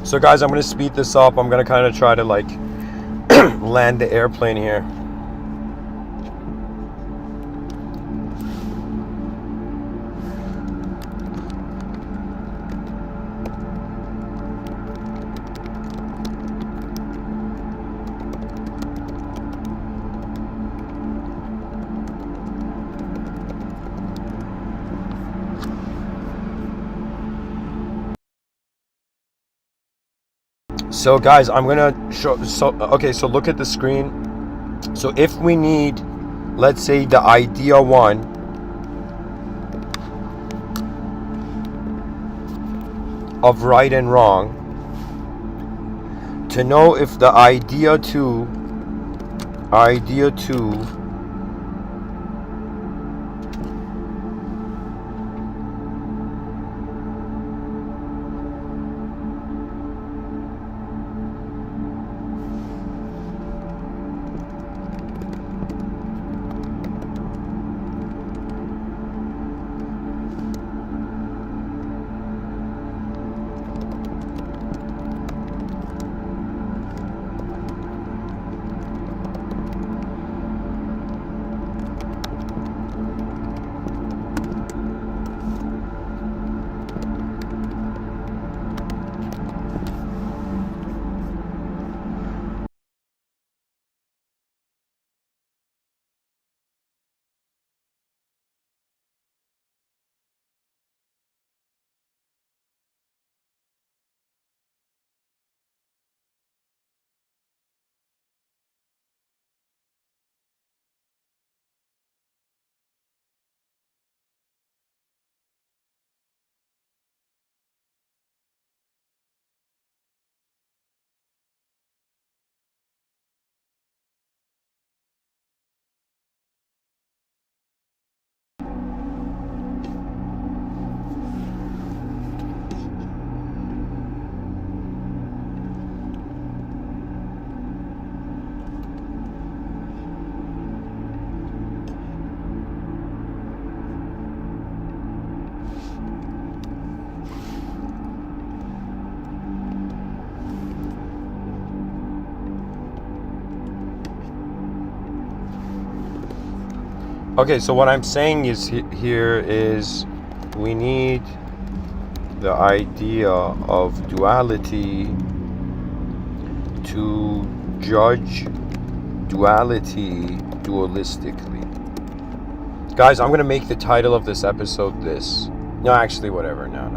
So guys, I'm going to speed this up. I'm going to kind of try to like land the airplane here. So guys, I'm gonna show, so look at the screen. So if we need, let's say, the idea one of right and wrong, to know if the idea two Okay, so what I'm saying is here is we need the idea of duality to judge duality dualistically. Guys, I'm going to make the title of this episode this. No, actually, whatever. No.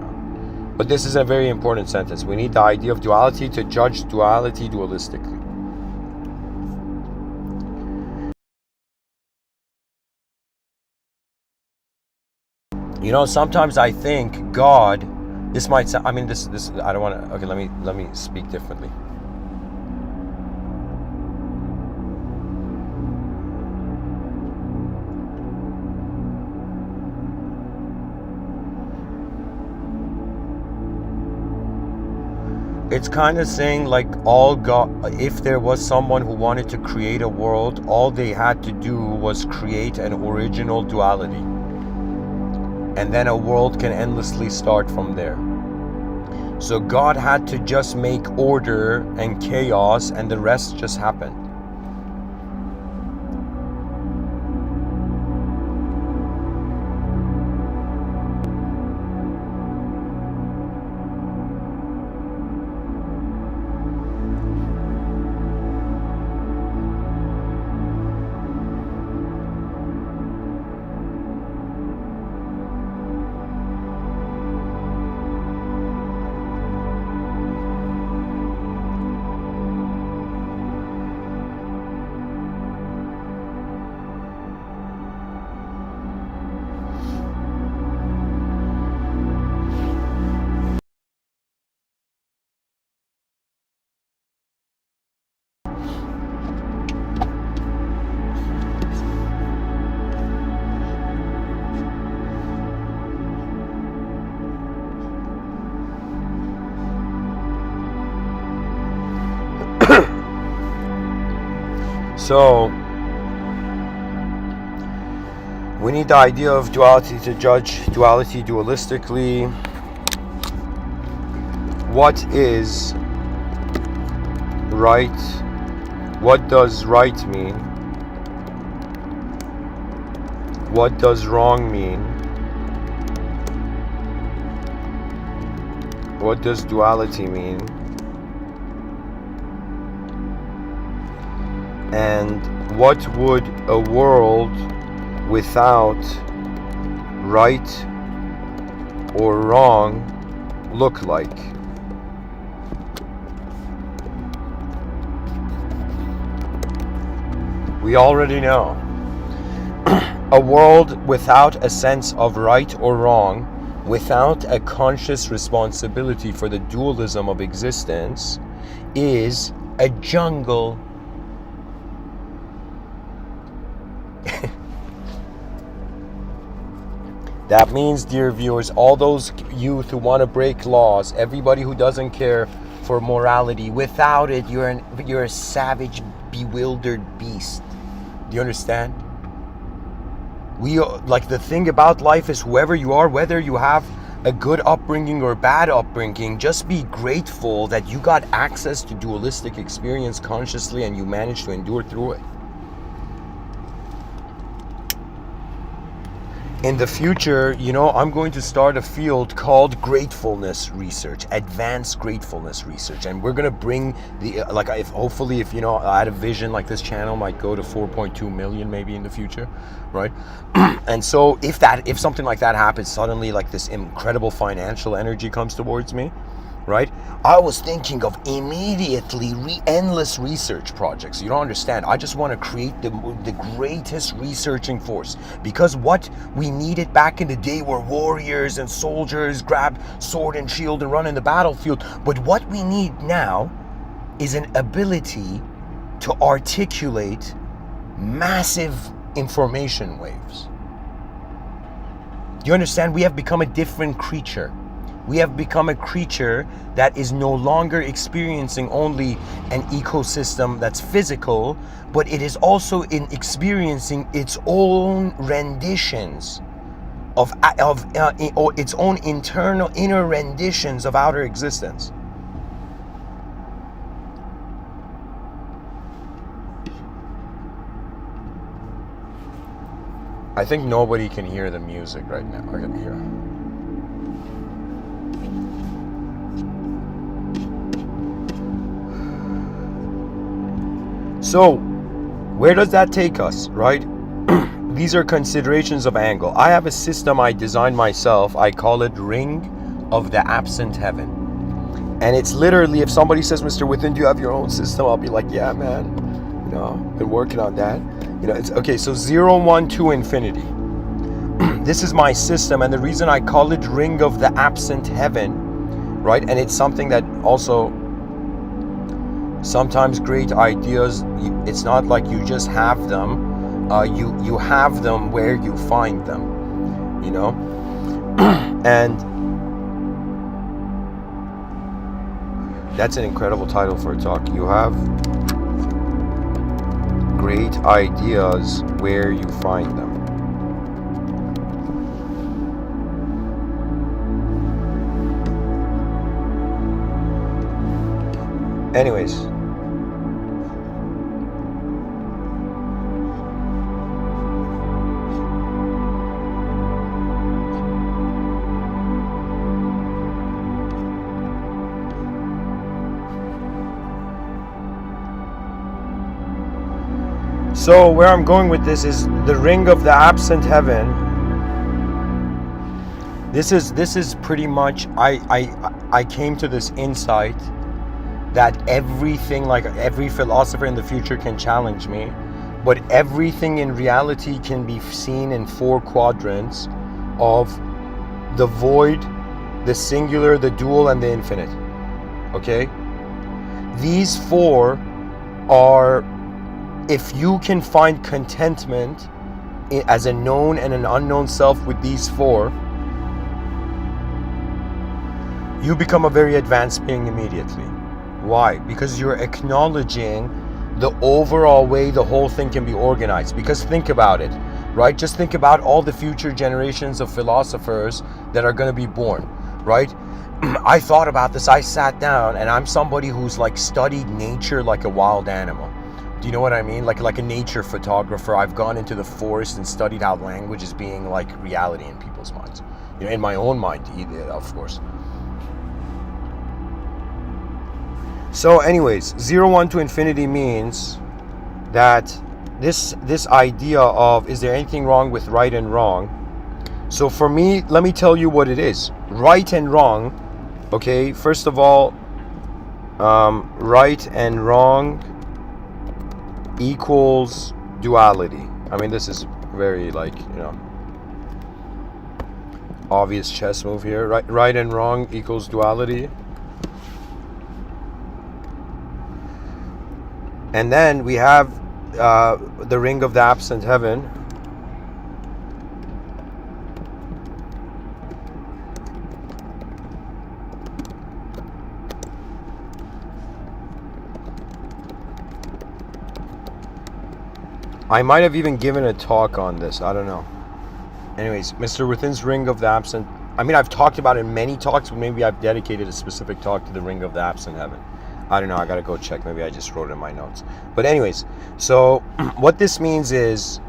But this is a very important sentence. We need the idea of duality to judge duality dualistically. You know, sometimes I think God, this might sound, I mean, this, I don't want to, okay, let me speak differently. It's kind of saying like all God, if there was someone who wanted to create a world, all they had to do was create an original duality. And then a world can endlessly start from there. So God had to just make order and chaos, and the rest just happened. So we need the idea of duality to judge duality dualistically. what is right? What does right mean? What does wrong mean? What does duality mean? And what would a world without right or wrong look like? We already know. A world without a sense of right or wrong, without a conscious responsibility for the dualism of existence, is a jungle. That means, dear viewers, all those youth who want to break laws, everybody who doesn't care for morality, without it, you're a savage, bewildered beast. Do you understand? Like, the thing about life is, whoever you are, whether you have a good upbringing or bad upbringing, just be grateful that you got access to dualistic experience consciously and you managed to endure through it. In the future, I'm going to start a field called gratefulness research, advanced gratefulness research, and we're going to bring hopefully if I had a vision, like, this channel might go to 4.2 million maybe in the future, right? And so if something like that happens, suddenly, like, this incredible financial energy comes towards me, right? I was thinking of immediately endless research projects. You don't understand. I just want to create the greatest researching force, because what we needed back in the day were warriors and soldiers, grab sword and shield and run in the battlefield. But what we need now is an ability to articulate massive information waves. Do you understand? We have become a different creature. We have become a creature that is no longer experiencing only an ecosystem that's physical, but it is also experiencing its own renditions of its own internal inner renditions of outer existence. I think nobody can hear the music right now. I can hear. So, where does that take us, right? These are considerations of angle. I have a system I designed myself. I call it Ring of the Absent Heaven. And it's literally, if somebody says, Mr. Within, do you have your own system? I'll be like, yeah, man. Been working on that. It's okay. So 0, 1, 2, infinity. This is my system. And the reason I call it Ring of the Absent Heaven, right? And it's something that also, sometimes great ideas, it's not like you just have them. You have them where you find them, and that's an incredible title for a talk. You have great ideas where you find them. Anyways, so where I'm going with this is the Ring of the Absent Heaven. This is pretty much, I came to this insight that everything, like every philosopher in the future can challenge me, but everything in reality can be seen in 4 quadrants of the void, the singular, the dual, and the infinite. Okay? These 4 are, if you can find contentment as a known and an unknown self with these 4, you become a very advanced being immediately. Why? Because you're acknowledging the overall way the whole thing can be organized. Because think about it, right? Just think about all the future generations of philosophers that are going to be born. right? I thought about this, I sat down, and I'm somebody who's like studied nature like a wild animal. Do you know what I mean? Like a nature photographer. I've gone into the forest and studied how language is being like reality in people's minds. You know, in my own mind, of course. So anyways, 0, 1 to infinity means that this idea of, is there anything wrong with right and wrong? So for me, let me tell you what it is. Right and wrong, okay, first of all, right and wrong equals duality. I mean, this is very, like, you know, obvious chess move here. Right and wrong equals duality. And then we have the ring of the absent heaven. I might have even given a talk on this. I don't know. Anyways, Mr. Within's ring of the absent. I mean, I've talked about it in many talks, but maybe I've dedicated a specific talk to the ring of the absent heaven. I don't know. I got to go check. Maybe I just wrote it in my notes. But anyways, so what this means is,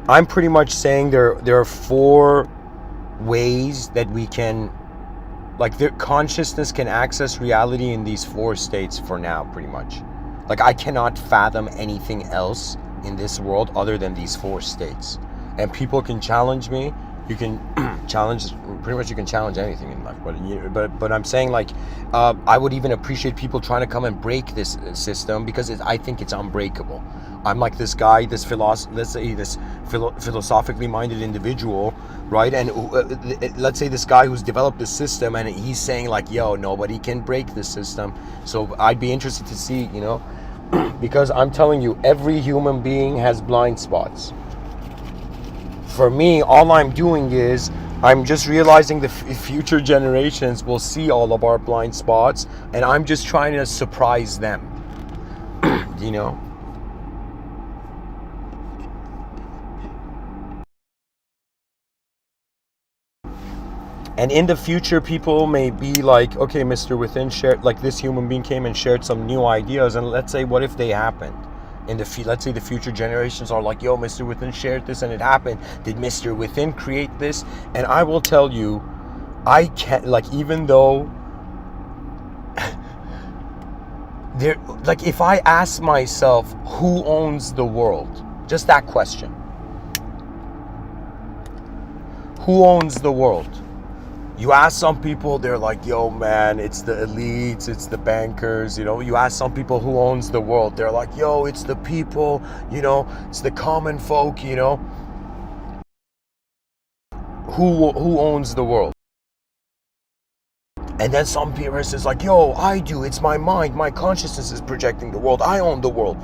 I'm pretty much saying there are 4 ways that we can, like, the consciousness can access reality in these 4 states for now, pretty much. Like, I cannot fathom anything else in this world other than these 4 states. And people can challenge me. You can challenge, pretty much you can challenge anything in life. But I'm saying, like, I would even appreciate people trying to come and break this system, because I think it's unbreakable. I'm like this guy, this philosophically minded individual, right? And let's say this guy who's developed this system, and he's saying like, yo, nobody can break this system. So I'd be interested to see, you know, because I'm telling you, every human being has blind spots. For me, all I'm doing is I'm just realizing the future generations will see all of our blind spots, and I'm just trying to surprise them. You know? And in the future, people may be like, okay, Mr. Within shared, like, this human being came and shared some new ideas, and let's say, what if they happened? Let's say the future generations are like, yo, Mr. Within shared this and it happened. Did Mr. Within create this? And I will tell you, I can't, like, even though there, like, if I ask myself, who owns the world? Just that question. Who owns the world? You ask some people, they're like, yo, man, it's the elites, it's the bankers, you know. You ask some people who owns the world, they're like, yo, it's the people, you know, it's the common folk, you know. Who owns the world? And then some person is like, yo, I do, it's my mind, my consciousness is projecting the world, I own the world.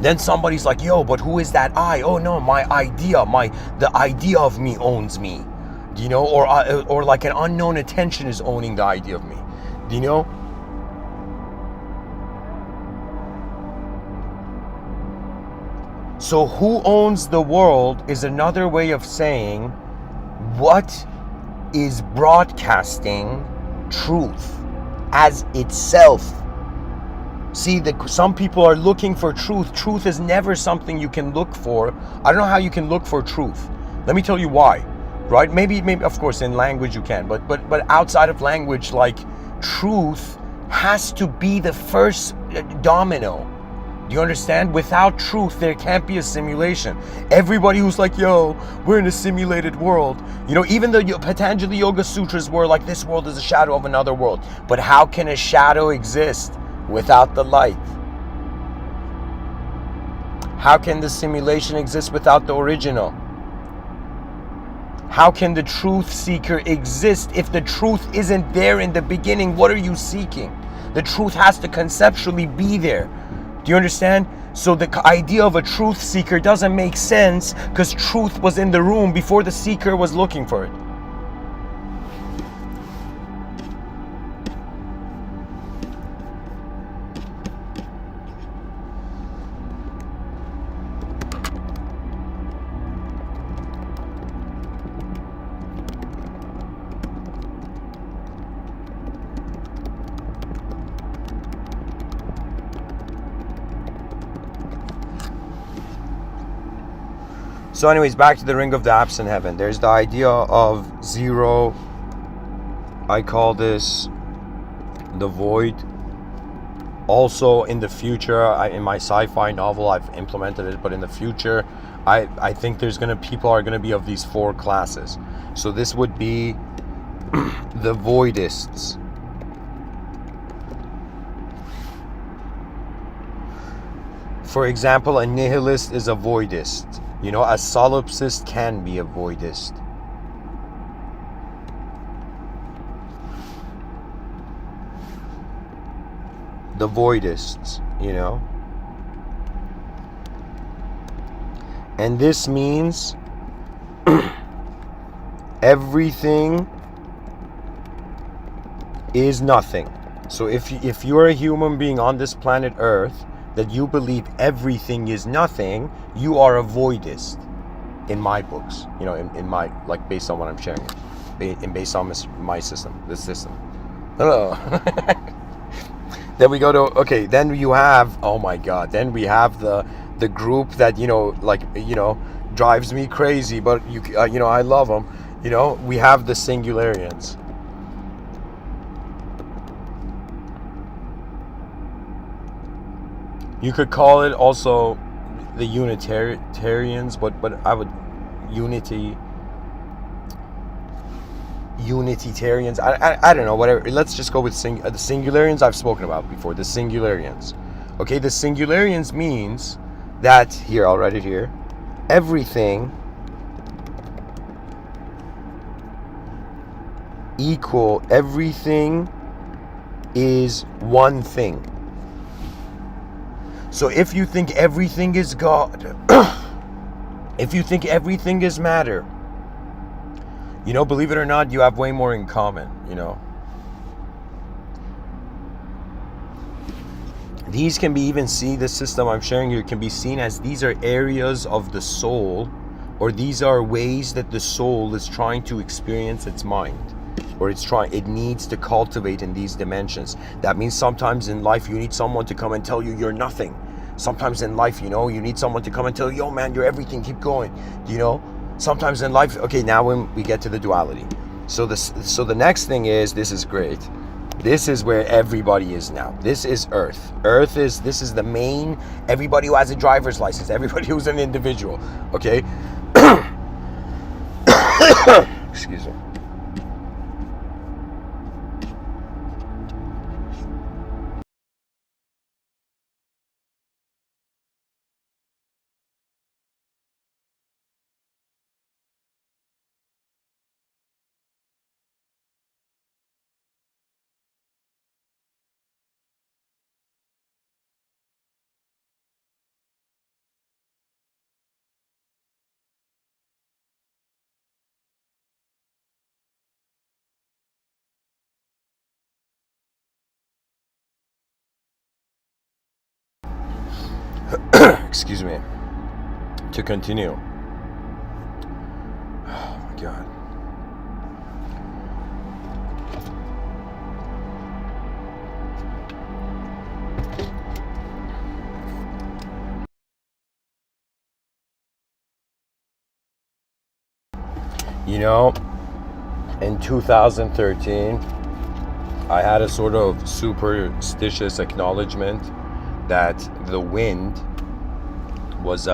Then somebody's like, yo, but who is that I? Oh no, my idea, the idea of me owns me. Do you know? Or like an unknown attention is owning the idea of me. Do you know? So who owns the world is another way of saying, what is broadcasting truth as itself? See, some people are looking for truth. Truth is never something you can look for. I don't know how you can look for truth. Let me tell you why, right? Maybe of course in language you can, but outside of language, like, truth has to be the first domino. Do you understand? Without truth, there can't be a simulation. Everybody who's like, yo, we're in a simulated world. You know, even the Patanjali Yoga Sutras were like, this world is a shadow of another world. But how can a shadow exist without the light? How can the simulation exist without the original? How can the truth seeker exist if the truth isn't there in the beginning? What are you seeking? The truth has to conceptually be there. Do you understand? So the idea of a truth seeker doesn't make sense because truth was in the room before the seeker was looking for it. So anyways, back to the ring of the absent heaven. There's the idea of zero. I call this the void. Also in the future, in my sci-fi novel, I've implemented it, but in the future, I think people are gonna be of these 4 classes. So this would be the voidists. For example, a nihilist is a voidist. You know, a solipsist can be a voidist. The voidists, you know. And this means everything is nothing. So if you're a human being on this planet Earth that you believe everything is nothing, you are a voidist in my books, you know, in my, like, based on what I'm sharing, and based on my system, this system. Hello. Then we go to, okay, then you have, oh my God, then we have the group that, you know, like, you know, drives me crazy, but you know, I love them. You know, we have the singularians. You could call it also the Unitarians, but I would Unitarians. I don't know, whatever. Let's just go with the Singularians. I've spoken about before. The Singularians. Okay, the Singularians means that, here, I'll write it here. Everything is one thing. So if you think everything is God, if you think everything is matter, you know, believe it or not, you have way more in common, you know. These can be even the system I'm sharing here can be seen as these are areas of the soul, or these are ways that the soul is trying to experience its mind, or it needs to cultivate in these dimensions. That means sometimes in life you need someone to come and tell you you're nothing. Sometimes in life, you know, you need someone to come and tell you, yo man, you're everything, keep going, you know. Sometimes in life, okay, now when we get to the duality. So the next thing is, this is great. This is where everybody is now. This is Earth. This is the main, everybody who has a driver's license, everybody who's an individual, okay? Excuse me. Excuse me. To continue. Oh my God. You know, in 2013, I had a sort of superstitious acknowledgement that the wind was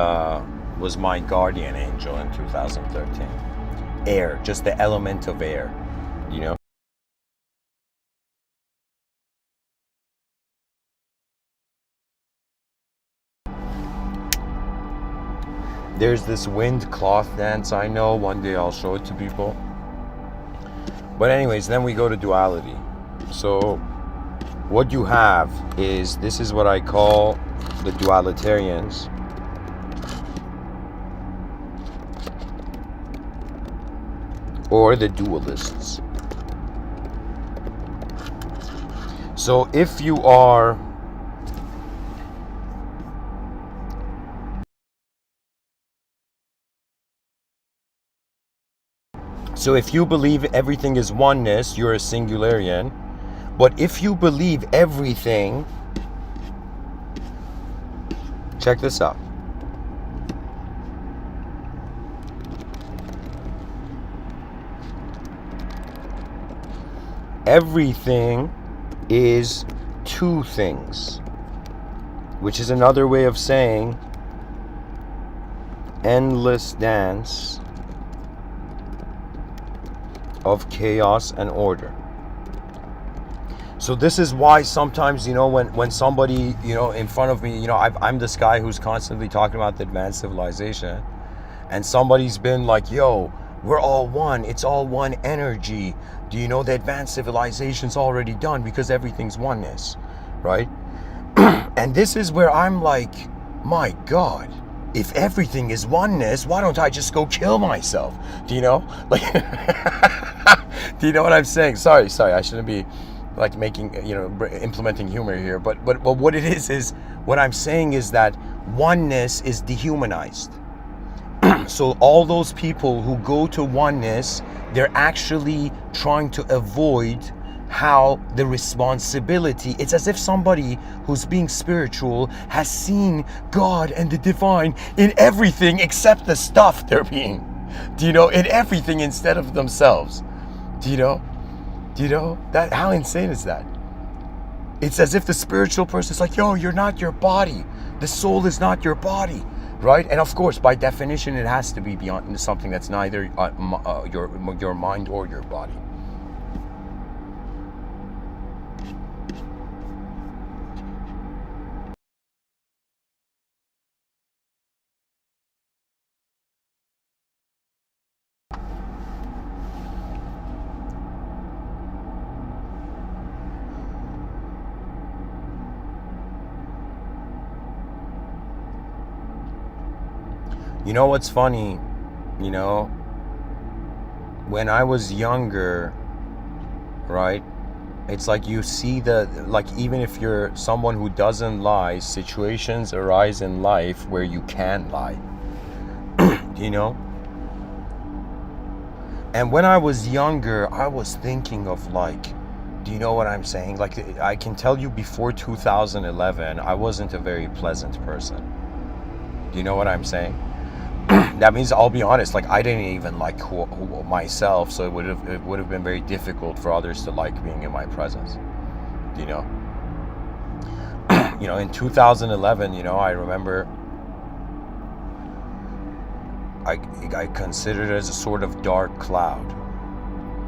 my guardian angel in 2013. Air, just the element of air, you know. There's this wind cloth dance I know. One day I'll show it to people. But anyways, then we go to duality. So what you have is, this is what I call the dualitarians. Or the dualists. So if you are So if you believe everything is oneness, you're a singularian. But if you believe everything, check this out. Everything is two things, which is another way of saying endless dance of chaos and order. So this is why sometimes, when somebody, in front of me, I'm this guy who's constantly talking about the advanced civilization, and somebody's been like, yo, we're all one, it's all one energy. Do you know the advanced civilization's already done because everything's oneness, right? And this is where I'm like, my God, if everything is oneness, why don't I just go kill myself? Do you know? Like, do you know what I'm saying? Sorry, I shouldn't be like making, implementing humor here. But what it is what I'm saying is that oneness is dehumanized. So all those people who go to oneness, they're actually trying to avoid how the responsibility, it's as if somebody who's being spiritual has seen God and the divine in everything except the stuff they're being, in everything instead of themselves. Do you know that? How insane is that? It's as if the spiritual person is like, yo, you're not your body. The soul is not your body, right? And of course, by definition, it has to be beyond something that's neither your mind or your body. You know what's funny? When I was younger, right? It's like you see even if you're someone who doesn't lie, situations arise in life where you can lie. And when I was younger, I was thinking of do you know what I'm saying? Like, I can tell you before 2011, I wasn't a very pleasant person. Do you know what I'm saying? That means, I'll be honest, I didn't even like who myself, so it would have been very difficult for others to like being in my presence. In 2011, I remember I considered it as a sort of dark cloud.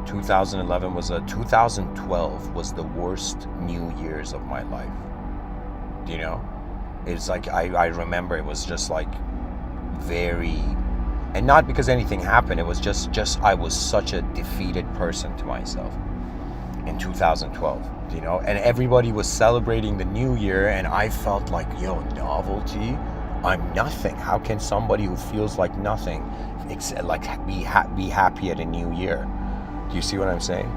2012 was the worst New Year's of my life. It's like I remember it was just very, and not because anything happened, it was just I was such a defeated person to myself in 2012, and everybody was celebrating the new year, and I felt like, yo, novelty, I'm nothing. How can somebody who feels like nothing be happy at a new year? Do you see what I'm saying?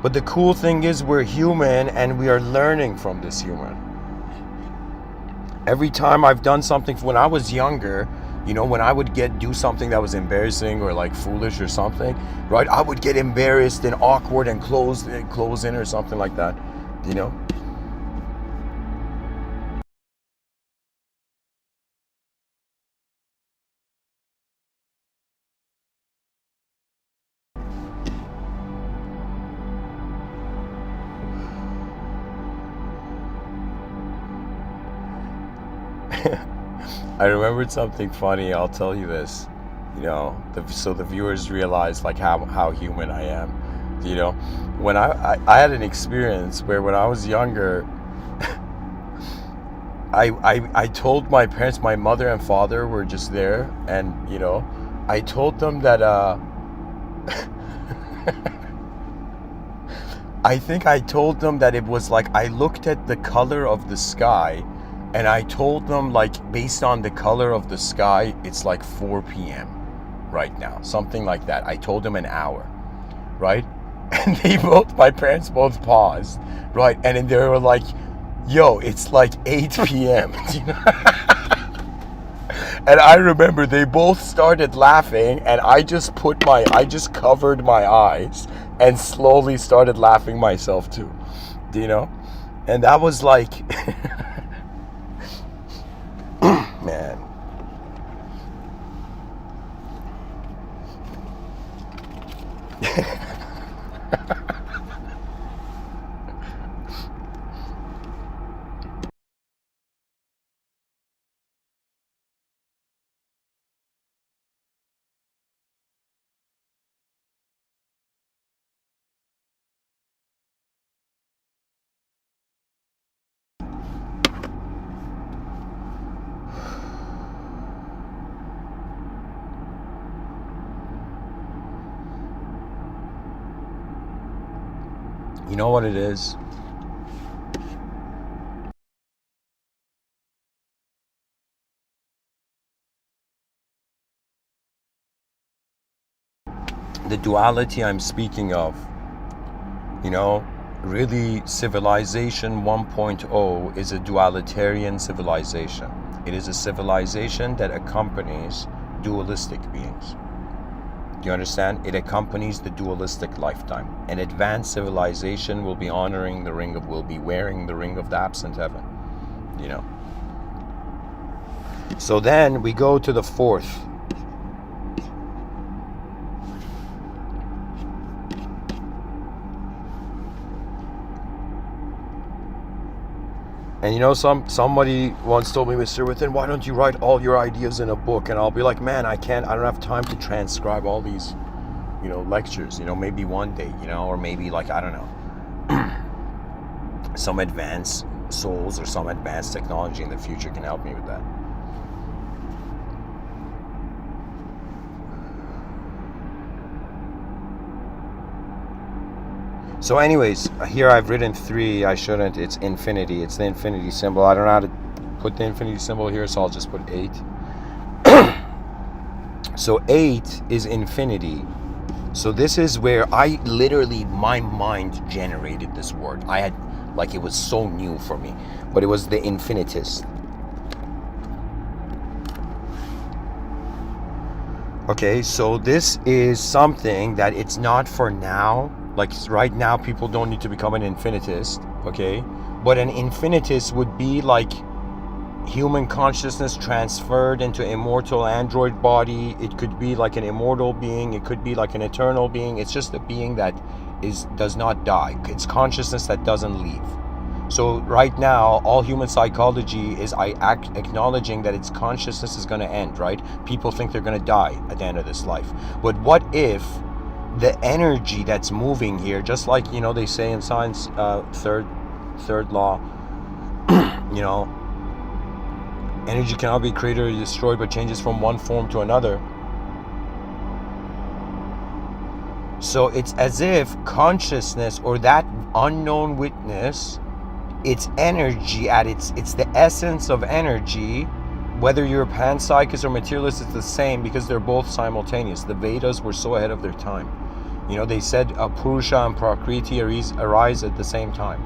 But the cool thing is, we're human, and we are learning from this human. Every time I've done something, when I was younger, when I would do something that was embarrassing or foolish or something, right? I would get embarrassed and awkward and close in or something like that, I remembered something funny. I'll tell you this, so the viewers realize how human I am. When I had an experience where, when I was younger, I told my parents, my mother and father were just there, and I told them that I think I told them that it was I looked at the color of the sky, and I told them, based on the color of the sky, it's 4 p.m. right now, something like that. I told them an hour, right? And my parents both paused, right? And then they were like, yo, it's 8 p.m. And I remember they both started laughing, and I just covered my eyes and slowly started laughing myself too. And that was man. You know what it is? The duality I'm speaking of, you know, really civilization 1.0 is a dualitarian civilization. It is a civilization that accompanies dualistic beings. Do you understand? It accompanies the dualistic lifetime. An advanced civilization will be honoring the ring of, will be wearing the ring of the absent heaven, you know. So then we go to the fourth. And you know, somebody once told me, Mr. Within, why don't you write all your ideas in a book? And I'll be like, man, I don't have time to transcribe all these, you know, lectures, you know, maybe one day, you know, or maybe like, I don't know, some advanced souls or some advanced technology in the future can help me with that. So anyways, here I've written 3. I shouldn't. It's infinity. It's the infinity symbol. I don't know how to put the infinity symbol here, so I'll just put 8. So 8 is infinity. So this is where I literally, my mind generated this word. I had, like, it was so new for me. But it was the infinitus. Okay, so this is something that it's not for now. Like right now, people don't need to become an infinitist, okay? But an infinitist would be like human consciousness transferred into immortal android body. It could be like an immortal being. It could be like an eternal being. It's just a being that does not die. It's consciousness that doesn't leave. So right now, all human psychology is acknowledging that its consciousness is going to end, right? People think they're going to die at the end of this life. But what if the energy that's moving here, just like, you know, they say in science, third law, you know, energy cannot be created or destroyed, but changes from one form to another. So it's as if consciousness, or that unknown witness, its energy at it's the essence of energy. Whether you're a panpsychist or materialist, it's the same, because they're both simultaneous. The Vedas were so ahead of their time. You know, they said Purusha and Prakriti arise at the same time.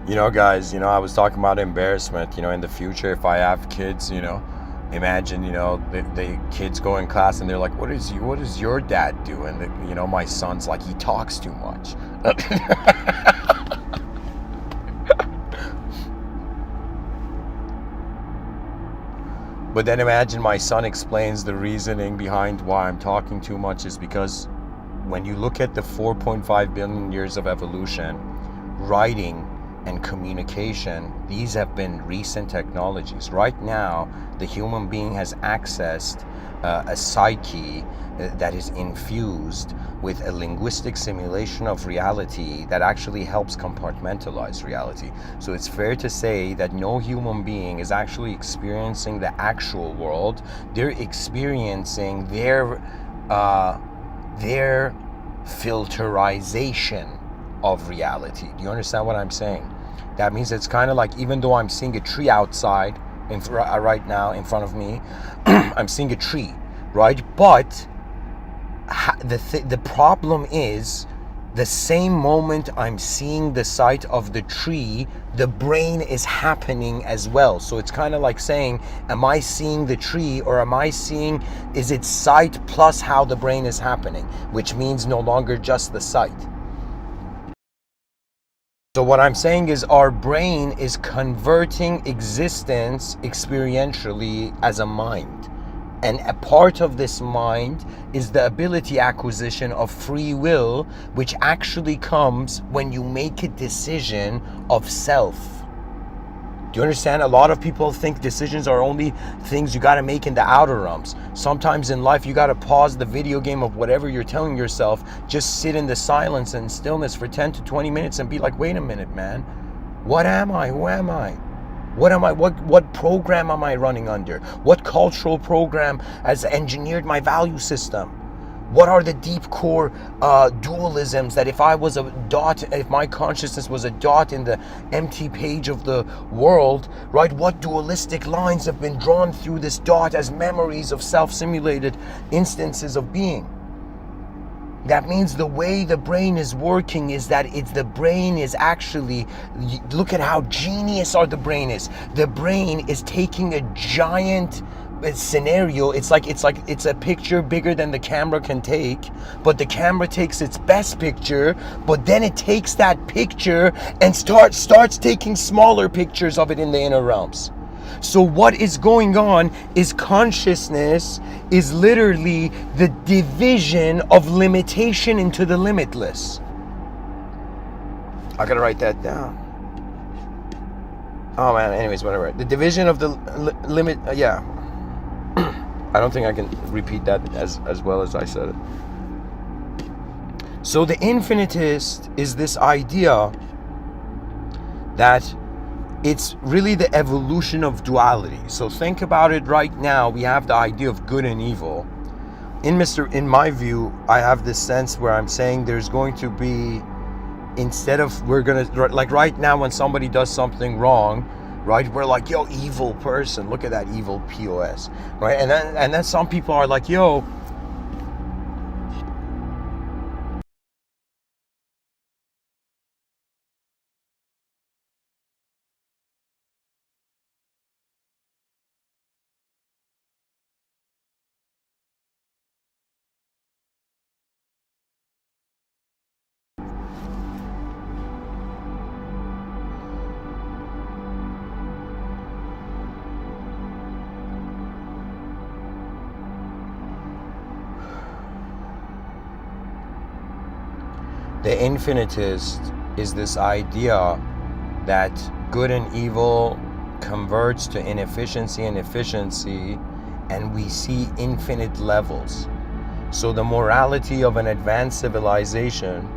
You know, guys, you know, I was talking about embarrassment. You know, in the future, if I have kids, you know, imagine, you know, the kids go in class and they're like, what does your dad do? And you know, my son's like, he talks too much. But then imagine my son explains the reasoning behind why I'm talking too much is because when you look at the 4.5 billion years of evolution, writing and communication, these have been recent technologies. Right now, the human being has accessed a psyche that is infused with a linguistic simulation of reality that actually helps compartmentalize reality. So it's fair to say that no human being is actually experiencing the actual world. They're experiencing their filterization of reality. Do you understand what I'm saying? That means it's kind of like, even though I'm seeing a tree outside right now in front of me, I'm seeing a tree, right? But the problem is, the same moment I'm seeing the sight of the tree, the brain is happening as well. So it's kind of like saying, am I seeing the tree, or is it sight plus how the brain is happening? Which means no longer just the sight. So what I'm saying is, our brain is converting existence experientially as a mind. And a part of this mind is the ability acquisition of free will, which actually comes when you make a decision of self. Do you understand? A lot of people think decisions are only things you got to make in the outer realms. Sometimes in life, you got to pause the video game of whatever you're telling yourself. Just sit in the silence and stillness for 10 to 20 minutes and be like, wait a minute, man. What am I? Who am I? What am I? What program am I running under? What cultural program has engineered my value system? What are the deep core dualisms that if I was a dot, if my consciousness was a dot in the empty page of the world, right? What dualistic lines have been drawn through this dot as memories of self-simulated instances of being? That means the way the brain is working is that the brain is actually, look at how genius the brain is. The brain is taking a giant scenario. It's a picture bigger than the camera can take, but the camera takes its best picture, but then it takes that picture and starts taking smaller pictures of it in the inner realms. So what is going on is consciousness is literally the division of limitation into the limitless. I gotta write that down. Oh man, anyways, whatever. The division of the limit, yeah. I don't think I can repeat that as well as I said it. So the infinitist is this idea that it's really the evolution of duality. So think about it right now. We have the idea of good and evil. In my view, I have this sense where I'm saying there's going to be, instead of like right now when somebody does something wrong, right, we're like, yo, evil person, look at that evil POS, right? And then some people are like, yo, the infinitist is this idea that good and evil converts to inefficiency and efficiency, and we see infinite levels. So the morality of an advanced civilization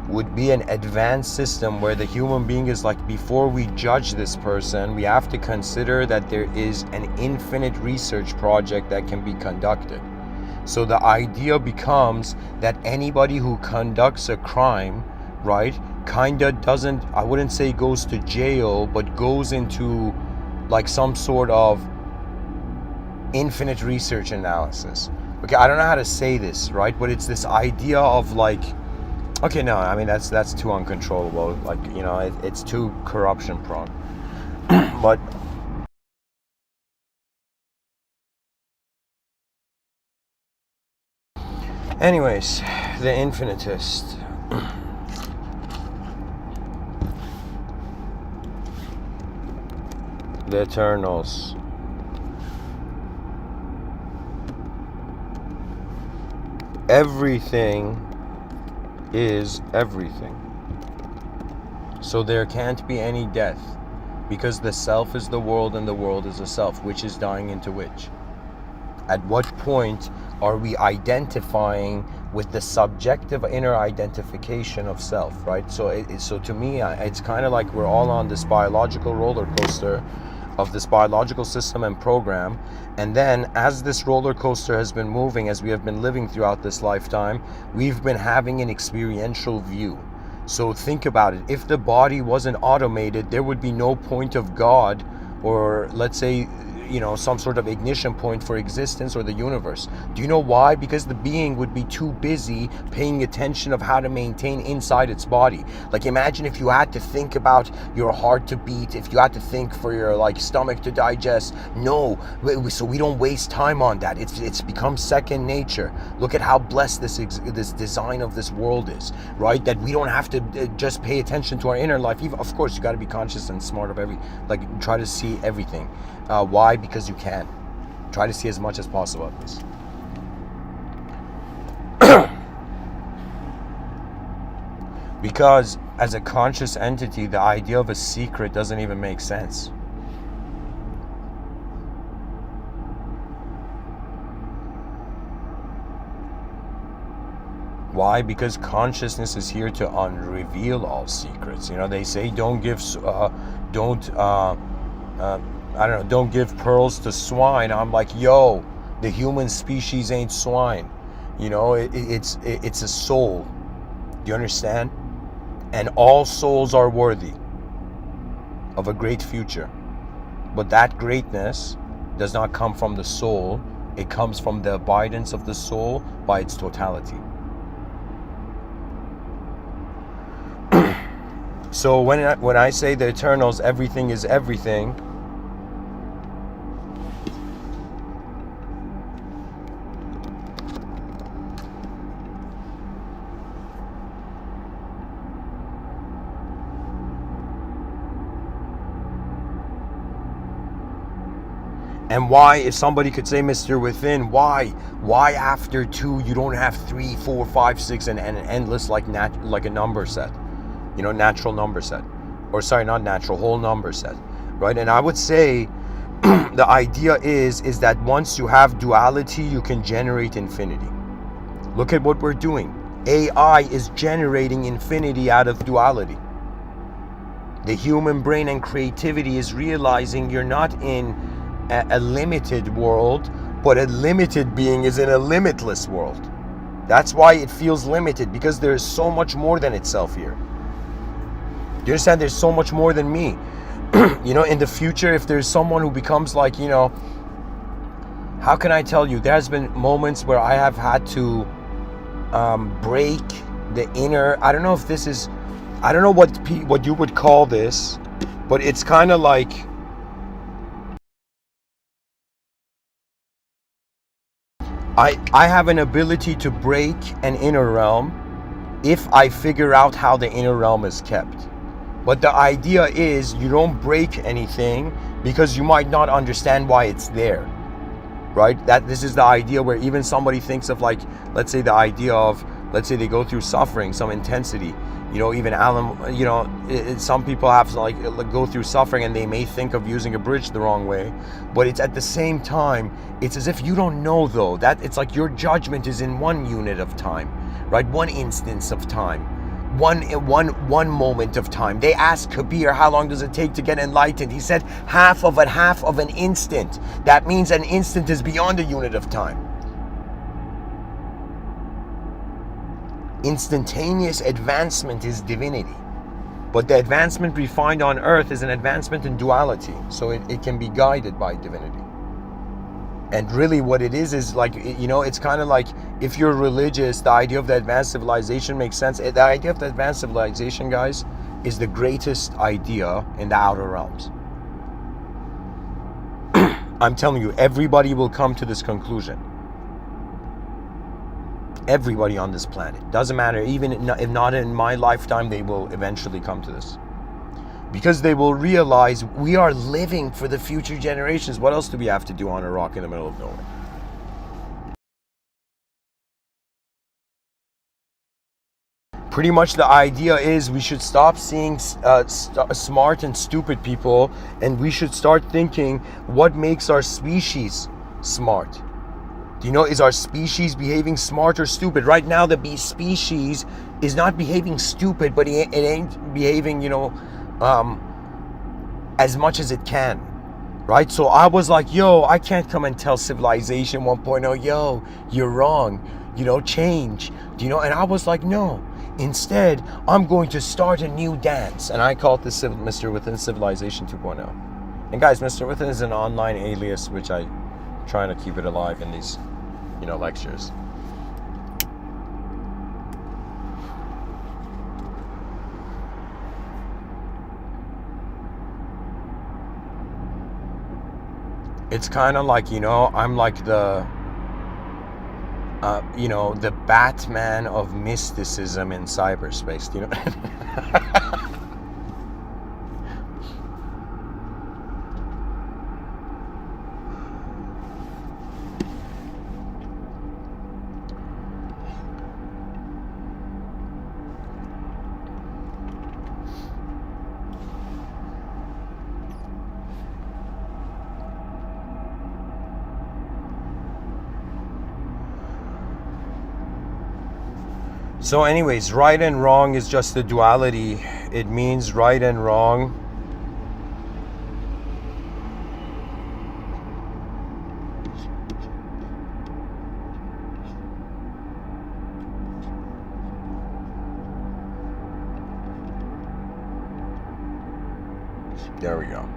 would be an advanced system where the human being is like, before we judge this person, we have to consider that there is an infinite research project that can be conducted. So the idea becomes that anybody who conducts a crime, right, kinda doesn't, I wouldn't say goes to jail, but goes into like some sort of infinite research analysis. Okay, I don't know how to say this, right, but it's this idea of like, okay, no, I mean that's too uncontrollable, like, you know, it's too corruption prone. But anyways, the infinitist. The Eternals. Everything is everything. So there can't be any death, because the self is the world and the world is the self, which is dying into which. At what point are we identifying with the subjective inner identification of self, right? So so to me, it's kind of like we're all on this biological roller coaster of this biological system and program, and then as this roller coaster has been moving, as we have been living throughout this lifetime, we've been having an experiential view. So think about it. If the body wasn't automated, there would be no point of God, or let's say, you know, some sort of ignition point for existence or the universe. Do you know why? Because the being would be too busy paying attention of how to maintain inside its body. Like imagine if you had to think about your heart to beat, if you had to think for your like stomach to digest. No, so we don't waste time on that. It's become second nature. Look at how blessed this design of this world is, right? That we don't have to just pay attention to our inner life. Even, of course, you got to be conscious and smart of try to see everything. Why? Because you can. Try to see as much as possible of this. Because as a conscious entity, the idea of a secret doesn't even make sense. Why? Because consciousness is here to unreveal all secrets. You know, they say don't give don't give pearls to swine. I'm like, yo, the human species ain't swine. You know, it's a soul. Do you understand? And all souls are worthy of a great future. But that greatness does not come from the soul. It comes from the abidance of the soul by its totality. So when I say the Eternals, everything is everything, and why, if somebody could say, Mr. Within, why after 2 you don't have 3, 4, 5, 6, and an endless like a number set, you know, natural number set, or sorry, not natural, whole number set, right? And I would say the idea is that once you have duality, you can generate infinity. Look at what we're doing. AI is generating infinity out of duality. The human brain and creativity is realizing you're not in a limited world, but a limited being is in a limitless world. That's why it feels limited, because there is so much more than itself here. Do you understand? There's so much more than me. You know, in the future, if there's someone who becomes like, you know, how can I tell you? There's been moments where I have had to break the inner, I don't know if this is, I don't know what you would call this, but it's kind of like, I have an ability to break an inner realm if I figure out how the inner realm is kept. But the idea is you don't break anything because you might not understand why it's there, right? That this is the idea where even somebody thinks of, like, let's say the idea of, let's say they go through suffering, some intensity, you know, even Alan, you know, some people have to like go through suffering and they may think of using a bridge the wrong way, but it's at the same time, it's as if you don't know though, that it's like your judgment is in one unit of time, right? One instance of time, one moment of time. They asked Kabir, how long does it take to get enlightened? He said half of an instant. That means an instant is beyond a unit of time. Instantaneous advancement is divinity, but the advancement we find on earth is an advancement in duality, so it can be guided by divinity. And really what it is like, you know, it's kind of like, if you're religious, the idea of the advanced civilization makes sense. The idea of the advanced civilization, guys, is the greatest idea in the outer realms. I'm telling you, everybody will come to this conclusion. Everybody on this planet, doesn't matter, even if not in my lifetime, they will eventually come to this, because they will realize we are living for the future generations. What else do we have to do on a rock in the middle of nowhere? Pretty much the idea is we should stop seeing smart and stupid people, and we should start thinking, what makes our species smart? Do you know, is our species behaving smart or stupid? Right now, the species is not behaving stupid, but it ain't behaving, you know, as much as it can, right? So I was like, yo, I can't come and tell Civilization 1.0, yo, you're wrong, you know, change, do you know? And I was like, no, instead, I'm going to start a new dance. And I called this Mr. Within Civilization 2.0. And guys, Mr. Within is an online alias, which I trying to keep it alive in these, you know, lectures. It's kind of like, you know, I'm like the you know, the Batman of mysticism in cyberspace, you know. So anyways, right and wrong is just a duality. It means right and wrong. There we go.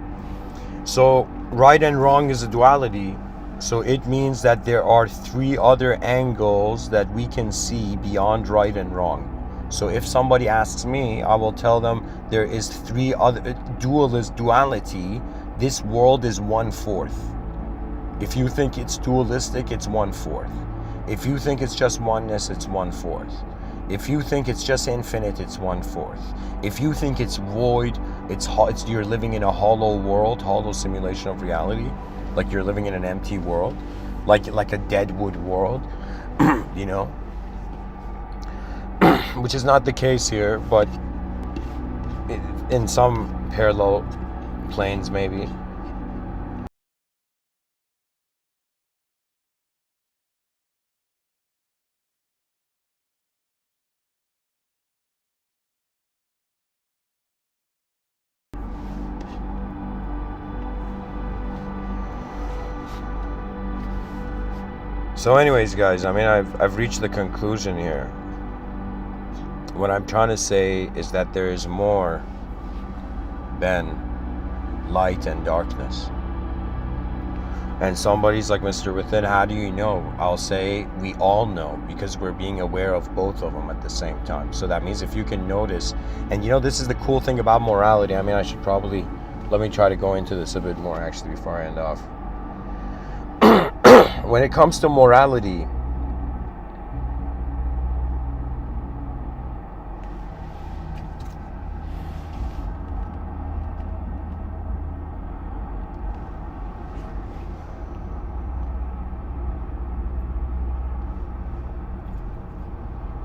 So right and wrong is a duality. So it means that there are three other angles that we can see beyond right and wrong. So if somebody asks me, I will tell them there is three other duality. This world is 1/4. If you think it's dualistic, it's 1/4. If you think it's just oneness, it's 1/4. If you think it's just infinite, it's 1/4. If you think it's void, it's you're living in a hollow world, hollow simulation of reality, like you're living in an empty world, like a deadwood world, you know, which is not the case here, but in some parallel planes maybe. So anyways, guys, I mean, I've reached the conclusion here. What I'm trying to say is that there is more than light and darkness. And somebody's like, Mr. Within, how do you know? I'll say we all know, because we're being aware of both of them at the same time. So that means if you can notice, and you know, this is the cool thing about morality. I mean, I should probably, let me try to go into this a bit more actually before I end off. When it comes to morality,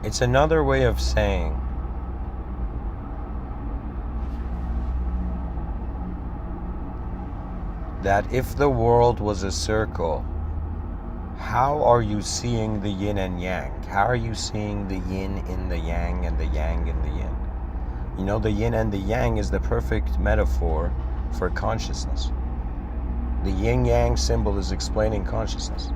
it's another way of saying that if the world was a circle, how are you seeing the yin and yang? How are you seeing the yin in the yang and the yang in the yin? You know, the yin and the yang is the perfect metaphor for consciousness. The yin yang symbol is explaining consciousness.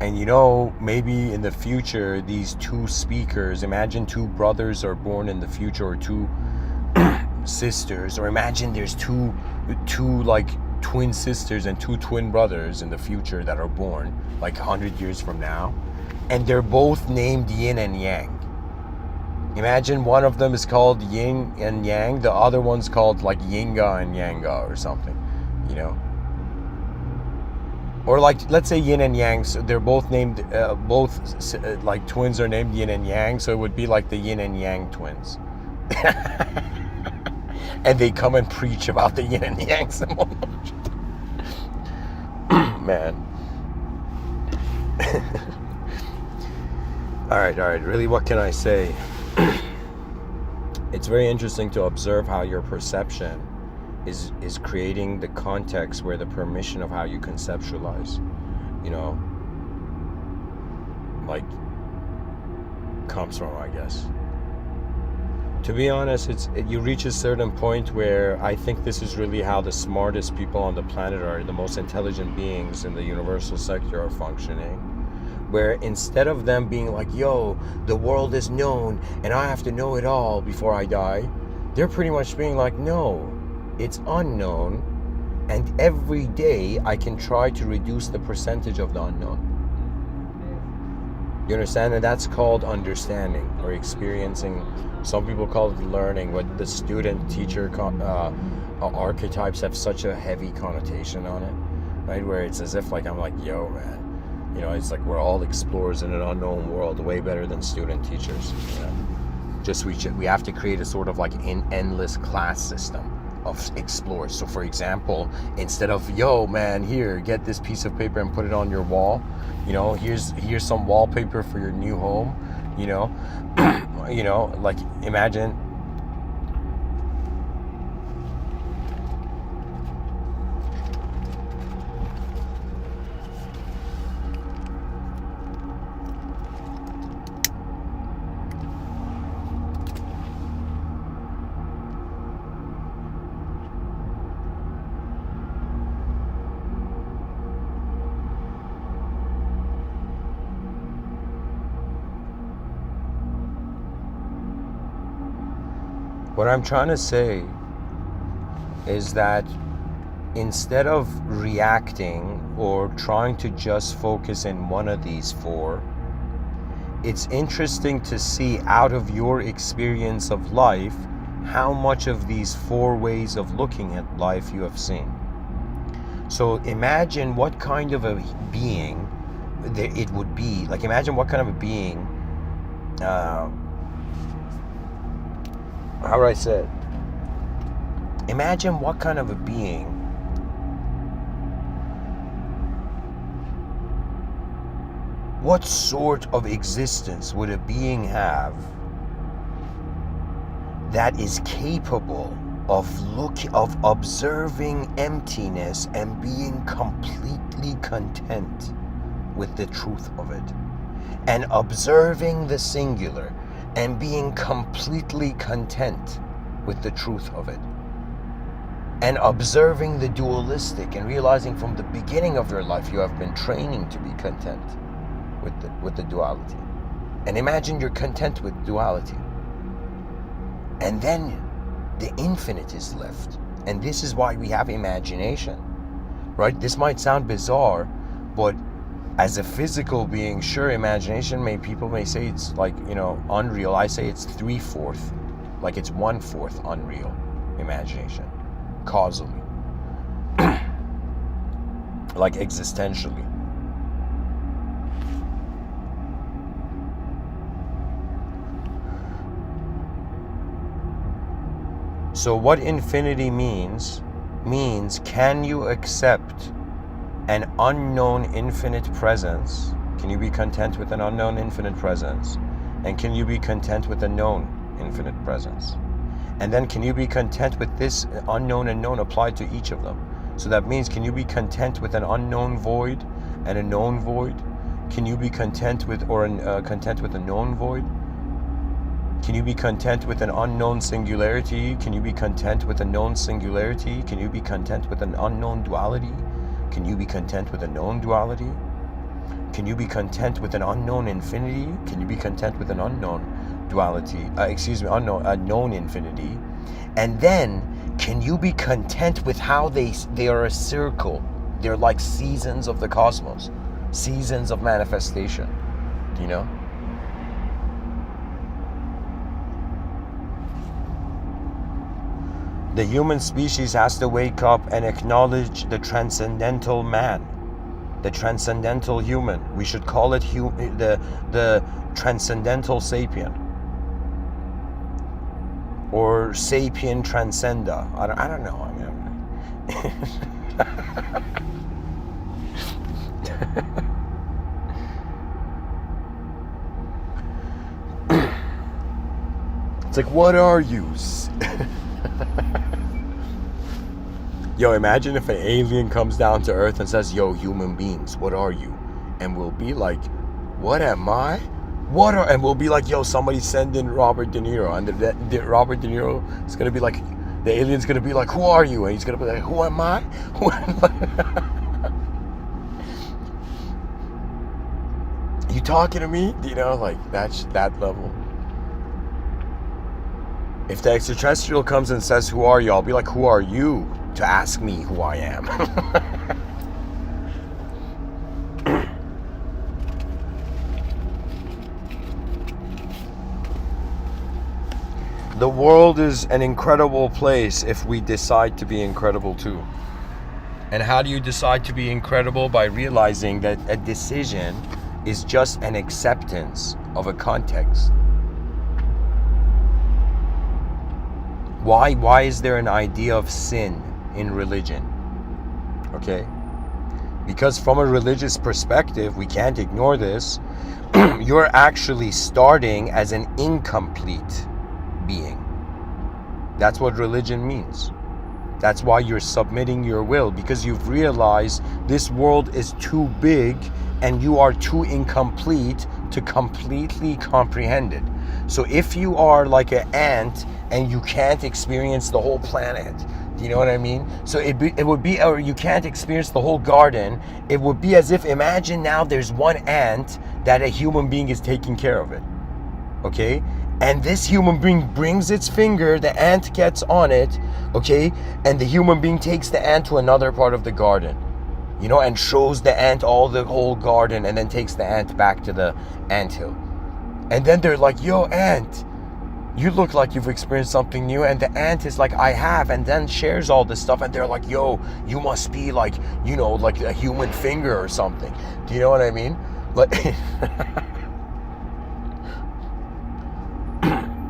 And you know, maybe in the future, these two speakers, imagine two brothers are born in the future, or two sisters, or imagine there's two like twin sisters and two twin brothers in the future that are born like 100 years from now, and they're both named yin and yang. Imagine one of them is called yin and yang, the other one's called like yinga and yanga or something, you know. Or like, let's say yin and yang, so they're both named, like twins are named yin and yang, so it would be like the yin and yang twins. And they come and preach about the yin and yang symbol. Man. All right, really, what can I say? It's very interesting to observe how your perception is creating the context where the permission of how you conceptualize, you know, like, comes from, I guess. To be honest, you reach a certain point where I think this is really how the smartest people on the planet are, the most intelligent beings in the universal sector are functioning. Where instead of them being like, yo, the world is known and I have to know it all before I die, they're pretty much being like, no, it's unknown, and every day I can try to reduce the percentage of the unknown. You understand? And that's called understanding or experiencing. Some people call it learning, but the student-teacher archetypes have such a heavy connotation on it, right? Where it's as if like, I'm like, yo, man, you know, it's like we're all explorers in an unknown world, way better than student-teachers. You know? Just we have to create a sort of like endless class system of explorers. So for example, instead of, yo man, here, get this piece of paper and put it on your wall, you know, here's some wallpaper for your new home, you know. You know, like, imagine What I'm trying to say is that instead of reacting or trying to just focus in one of these four, it's interesting to see out of your experience of life how much of these four ways of looking at life you have seen. So imagine what kind of a being it would be. Like, imagine what kind of a being, how do I say it? Imagine what kind of a being what sort of existence would a being have that is capable of observing emptiness and being completely content with the truth of it, and observing the singular and being completely content with the truth of it, and observing the dualistic and realizing from the beginning of your life you have been training to be content with the duality. And imagine you're content with duality, and then the infinite is left. And this is why we have imagination, right? This might sound bizarre, but as a physical being, sure, imagination people may say it's like, unreal. I say it's 3/4, like it's 1/4 unreal imagination, causally, like existentially. So what infinity means, can you accept an unknown infinite presence? Can you be content with an unknown infinite presence? And can you be content with a known infinite presence? And then can you be content with this unknown and known applied to each of them? So that means, can you be content with an unknown void and a known void? Can you be content with, content with a known void? Can you be content with an unknown singularity? Can you be content with a known singularity? Can you be content with an unknown duality? Can you be content with a known duality? Can you be content with an unknown infinity? Can you be content with an unknown duality? A known infinity? And then, can you be content with how they are a circle? They're like seasons of the cosmos, seasons of manifestation, The human species has to wake up and acknowledge the transcendental man, the transcendental human. We should call it the transcendental sapien, or sapien transcenda. I don't know. It's like, what are you? Yo, imagine if an alien comes down to Earth and says, yo, human beings, what are you? And we'll be like, what am I? And we'll be like, yo, somebody send in Robert De Niro. And the Robert De Niro is going to be like, the alien's going to be like, who are you? And he's going to be like, who am I? You talking to me? Like, that's that level. If the extraterrestrial comes and says, who are you? I'll be like, who are you to ask me who I am? The world is an incredible place if we decide to be incredible too. And how do you decide to be incredible? By realizing that a decision is just an acceptance of a context. Why is there an idea of sin in religion? Okay? Because from a religious perspective, we can't ignore this, you're actually starting as an incomplete being. That's what religion means. That's why you're submitting your will, because you've realized this world is too big and you are too incomplete to completely comprehend it. So if you are like an ant and you can't experience the whole planet, you know what I mean? So it would be, or you can't experience the whole garden, it would be as if, imagine now there's one ant that a human being is taking care of it, okay? And this human being brings its finger, the ant gets on it, okay, and the human being takes the ant to another part of the garden, you know, and shows the ant all the whole garden, and then takes the ant back to the anthill. And then they're like, yo, ant, you look like you've experienced something new. And the ant is like, I have, and then shares all this stuff. And they're like, yo, you must be like, you know, like a human finger or something. Do you know what I mean? Like,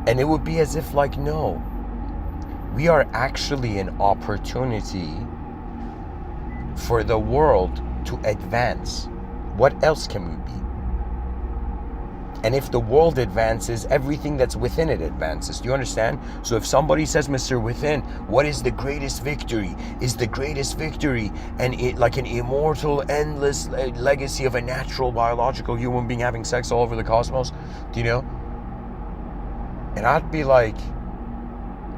and it would be as if like, no, we are actually an opportunity for the world to advance. What else can we be? And if the world advances, everything that's within it advances. Do you understand? So if somebody says, Mr. Within, what is the greatest victory? Is the greatest victory and it like an immortal, endless legacy of a natural, biological human being having sex all over the cosmos? Do you know? And I'd be like,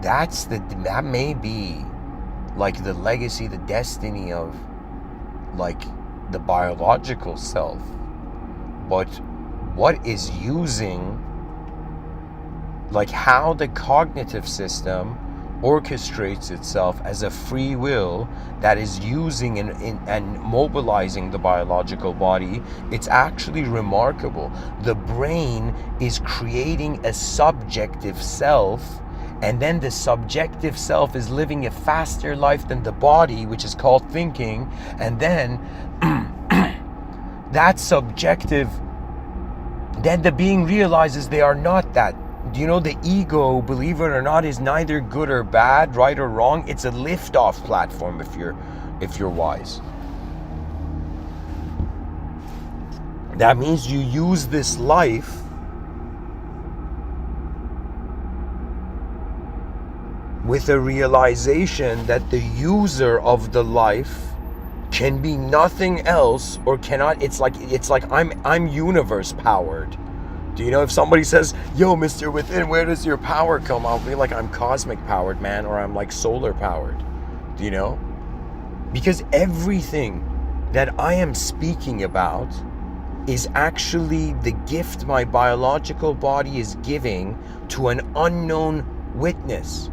that may be like the legacy, the destiny of like the biological self. But what is using, like how the cognitive system orchestrates itself as a free will that is using and mobilizing the biological body, it's actually remarkable. The brain is creating a subjective self, and then the subjective self is living a faster life than the body, which is called thinking, and then that subjective, then the being realizes they are not that. Do you know, the ego, believe it or not, is neither good or bad, right or wrong. It's a lift-off platform if you're wise. That means you use this life with a realization that the user of the life can be nothing else or cannot. It's like I'm universe powered. Do you know, if somebody says, yo, Mr. Within, where does your power come? I'll be like, I'm cosmic powered, man, or I'm like solar powered. Do you know? Because everything that I am speaking about is actually the gift my biological body is giving to an unknown witness.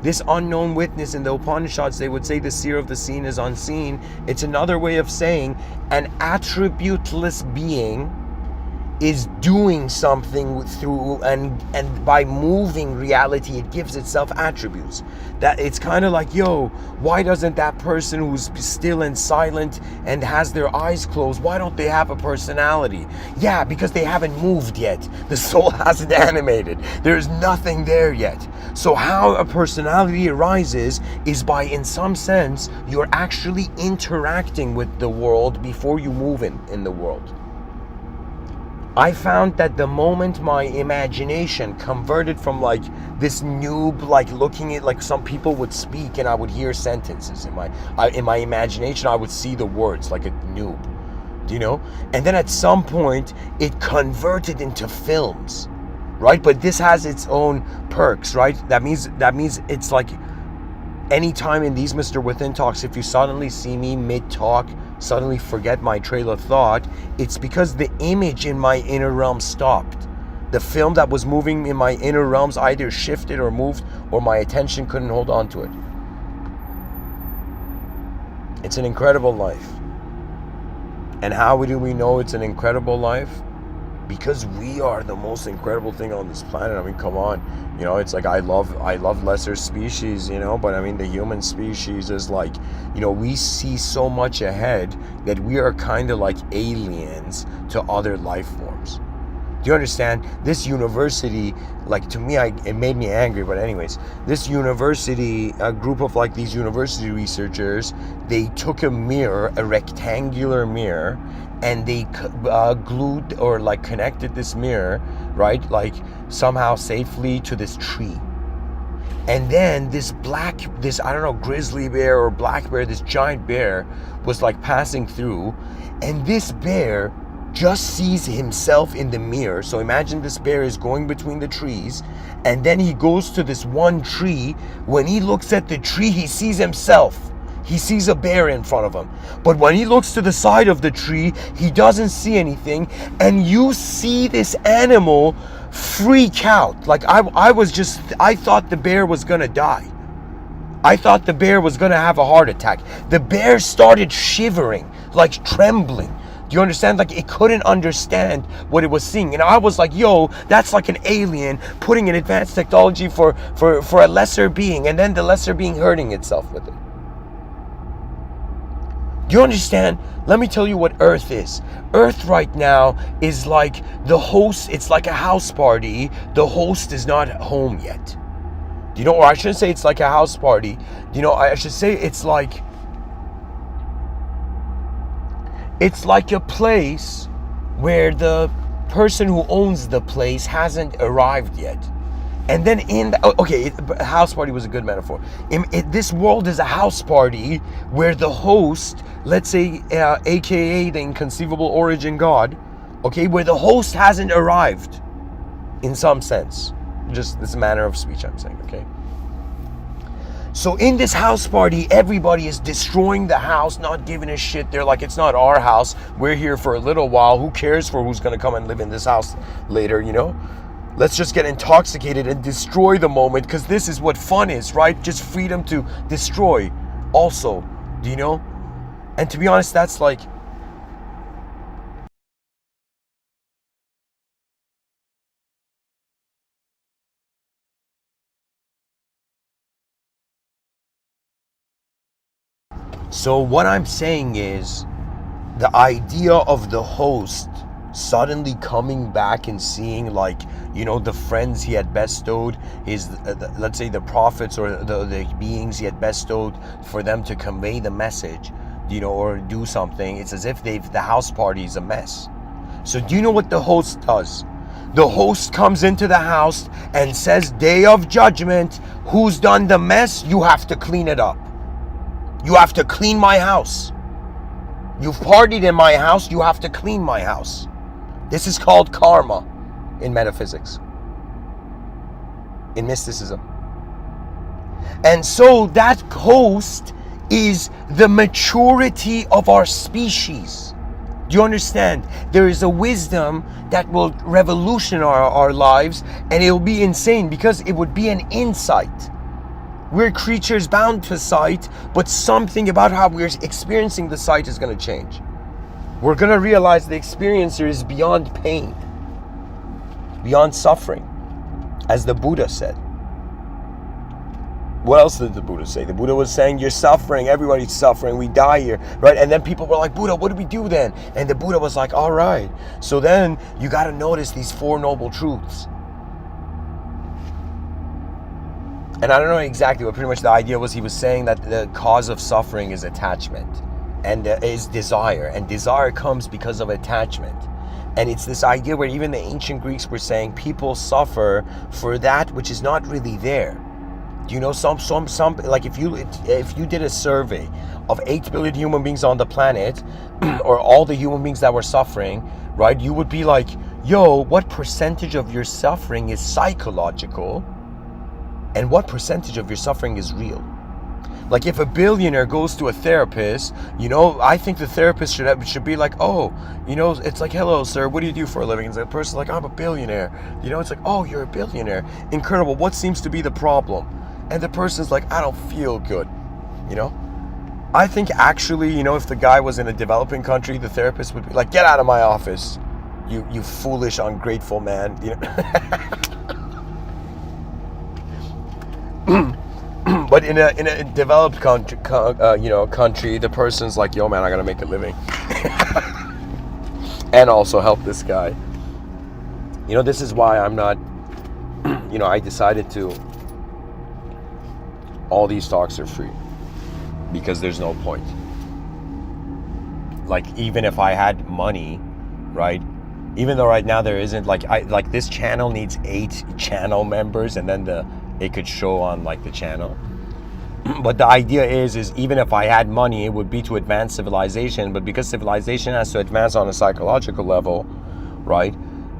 This unknown witness, in the Upanishads, they would say the seer of the seen is unseen. It's another way of saying an attributeless being is doing something through and by moving reality, it gives itself attributes. That it's kind of like, yo, why doesn't that person who's still and silent and has their eyes closed, why don't they have a personality? Yeah, because they haven't moved yet. The soul hasn't animated. There's nothing there yet. So how a personality arises is by, in some sense, you're actually interacting with the world before you move in the world. I found that the moment my imagination converted from like this noob, like looking at like some people would speak and I would hear sentences in my imagination, I would see the words like a noob, do you know? And then at some point it converted into films, right? But this has its own perks, right? That means it's like anytime in these Mr. Within talks, if you suddenly see me mid-talk, suddenly forget my trail of thought, it's because the image in my inner realm stopped. The film that was moving in my inner realms either shifted or moved, or my attention couldn't hold on to it. It's an incredible life. And how do we know it's an incredible life? Because we are the most incredible thing on this planet. I mean, come on, you know, it's like I love lesser species, you know, but I mean the human species is like, you know, we see so much ahead that we are kind of like aliens to other life forms. Do you understand? This university, like to me, it made me angry, but anyways, this university, a group of like these university researchers, they took a mirror, a rectangular mirror, and they glued or like connected this mirror, right, like somehow safely to this tree. And then this I don't know, grizzly bear or black bear, this giant bear was like passing through, and this bear just sees himself in the mirror. So imagine this bear is going between the trees, and then he goes to this one tree. When he looks at the tree, he sees himself. He sees a bear in front of him. But when he looks to the side of the tree, he doesn't see anything. And you see this animal freak out. Like I thought the bear was gonna die. I thought the bear was gonna have a heart attack. The bear started shivering, like trembling. Do you understand? Like it couldn't understand what it was seeing. And I was like, yo, that's like an alien putting an advanced technology for a lesser being, and then the lesser being hurting itself with it. Do you understand? Let me tell you what Earth is. Earth right now is like the host. It's like a house party. The host is not home yet. Do you know, or I shouldn't say it's like a house party. Do you know, I should say it's like a place where the person who owns the place hasn't arrived yet. And then house party was a good metaphor. This world is a house party where the host, let's say, aka the inconceivable origin God, okay, where the host hasn't arrived in some sense. Just this manner of speech I'm saying, okay? So in this house party, everybody is destroying the house, not giving a shit. They're like, it's not our house. We're here for a little while. Who cares for who's going to come and live in this house later, you know? Let's just get intoxicated and destroy the moment, because this is what fun is, right? Just freedom to destroy also, do you know? And to be honest, that's like... So what I'm saying is, the idea of the host suddenly coming back and seeing, like, you know, the friends he had bestowed, his let's say the prophets or the beings he had bestowed for them to convey the message, you know, or do something. It's as if the house party is a mess. So do you know what the host does? The host comes into the house and says, day of judgment, who's done the mess? You have to clean it up. You have to clean my house. You've partied in my house, you have to clean my house. This is called karma in metaphysics, in mysticism. And so that host is the maturity of our species. Do you understand? There is a wisdom that will revolutionize our lives, and it will be insane because it would be an insight. We're creatures bound to sight, but something about how we're experiencing the sight is going to change. We're going to realize the experiencer is beyond pain, beyond suffering, as the Buddha said. What else did the Buddha say? The Buddha was saying, you're suffering, everybody's suffering, we die here, right? And then people were like, Buddha, what do we do then? And the Buddha was like, all right, so then you got to notice these Four Noble Truths. And I don't know exactly, but pretty much the idea was, he was saying that the cause of suffering is attachment, and is desire, and desire comes because of attachment. And it's this idea where even the ancient Greeks were saying people suffer for that which is not really there. Do you know, some like if you did a survey of 8 billion human beings on the planet, or all the human beings that were suffering, right, you would be like, yo, what percentage of your suffering is psychological, and what percentage of your suffering is real? Like if a billionaire goes to a therapist, you know, I think the therapist should be like, oh, you know, it's like, hello, sir, what do you do for a living? And the person's like, I'm a billionaire. You know, it's like, oh, you're a billionaire. Incredible. What seems to be the problem? And the person's like, I don't feel good. You know, I think actually, you know, if the guy was in a developing country, the therapist would be like, get out of my office, you foolish, ungrateful man. You know. But in a developed country, country, the person's like, yo, man, I gotta make a living, and also help this guy. You know, this is why I'm not. You know, I decided to. All these talks are free because there's no point. Like even if I had money, right? Even though right now there isn't, like this channel needs 8 channel members, and then it could show on like the channel. But the idea is even if I had money, it would be to advance civilization. But because civilization has to advance on a psychological level, right?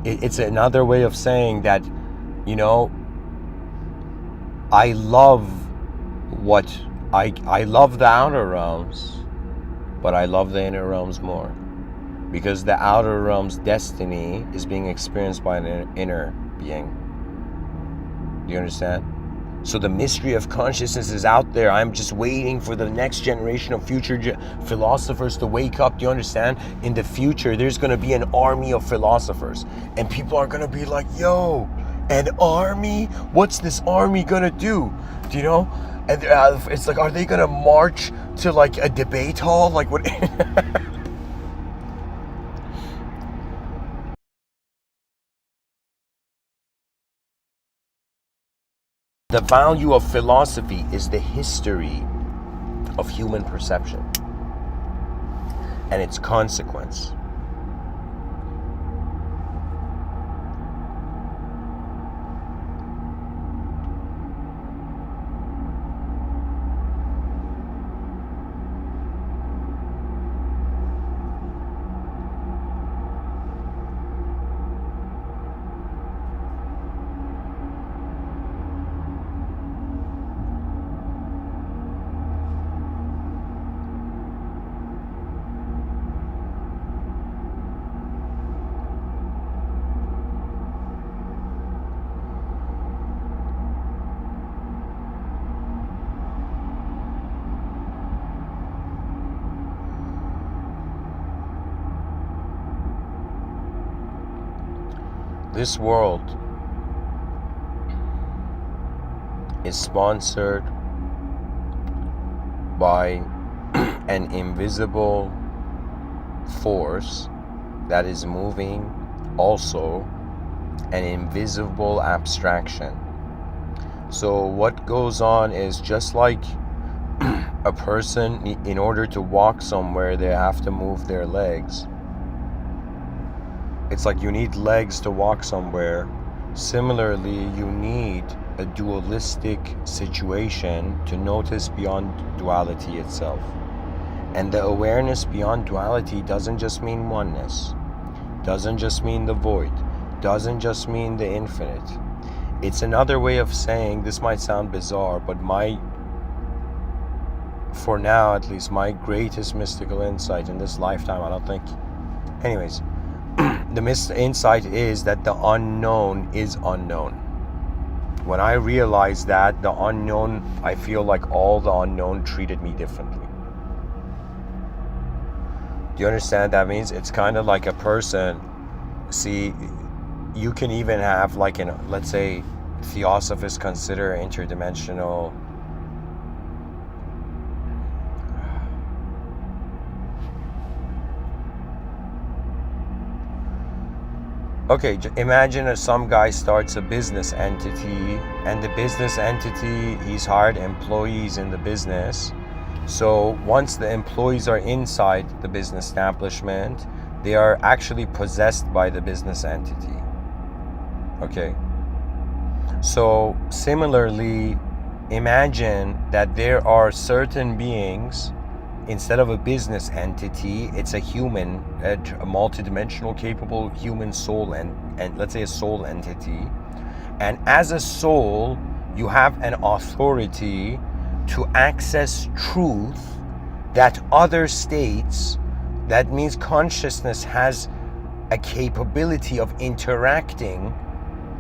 It's another way of saying that, you know, I love I love the outer realms, but I love the inner realms more. Because the outer realm's destiny is being experienced by an inner being. Do you understand? So the mystery of consciousness is out there. I'm just waiting for the next generation of future philosophers to wake up. Do you understand? In the future, there's going to be an army of philosophers. And people are going to be like, yo, an army? What's this army going to do? Do you know? And it's like, are they going to march to like a debate hall? Like what? The value of philosophy is the history of human perception and its consequence. This world is sponsored by an invisible force that is moving also an invisible abstraction. So what goes on is just like a person, in order to walk somewhere, they have to move their legs. It's like you need legs to walk somewhere. Similarly, you need a dualistic situation to notice beyond duality itself. And the awareness beyond duality doesn't just mean oneness, doesn't just mean the void, doesn't just mean the infinite. It's another way of saying, this might sound bizarre, but for now at least, my greatest mystical insight in this lifetime, I don't think, anyways, the insight is that the unknown is unknown. When I realized that, the unknown, I feel like all the unknown treated me differently. Do you understand? That means it's kind of like a person. See, you can even have like let's say theosophists consider interdimensional. Okay, imagine some guy starts a business entity, and the business entity, he's hired employees in the business. So once the employees are inside the business establishment, they are actually possessed by the business entity. Okay. So similarly, imagine that there are certain beings. Instead of a business entity, it's a human, a multidimensional capable human soul, and let's say a soul entity. And as a soul, you have an authority to access truth that other states, that means consciousness has a capability of interacting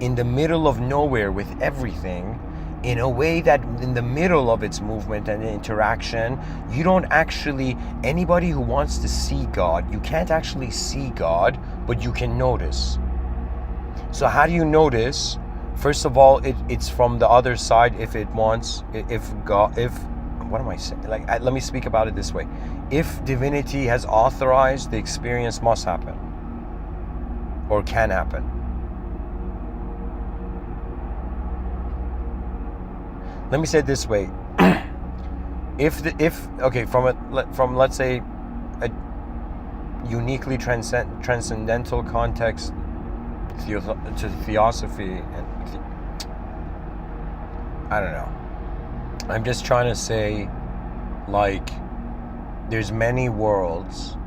in the middle of nowhere with everything, in a way that in the middle of its movement and interaction, you don't actually, anybody who wants to see God, you can't actually see God, but you can notice. So how do you notice? First of all, it's from the other side. If what am I saying? Let me speak about it this way. If divinity has authorized, the experience must happen, or can happen. Let me say it this way: from let's say a uniquely transcendental context to theosophy, and I don't know. I'm just trying to say, like, there's many worlds,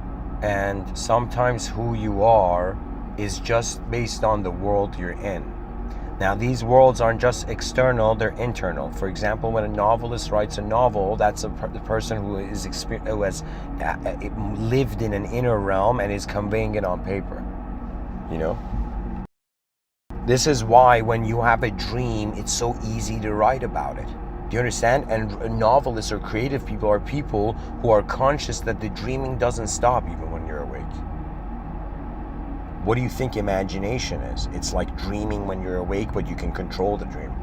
and sometimes who you are is just based on the world you're in. Now, these worlds aren't just external, they're internal. For example, when a novelist writes a novel, that's the person who has lived in an inner realm and is conveying it on paper. You know? This is why when you have a dream, it's so easy to write about it. Do you understand? And novelists or creative people are people who are conscious that the dreaming doesn't stop even when you're awake. What do you think imagination is? It's like dreaming when you're awake, but you can control the dream.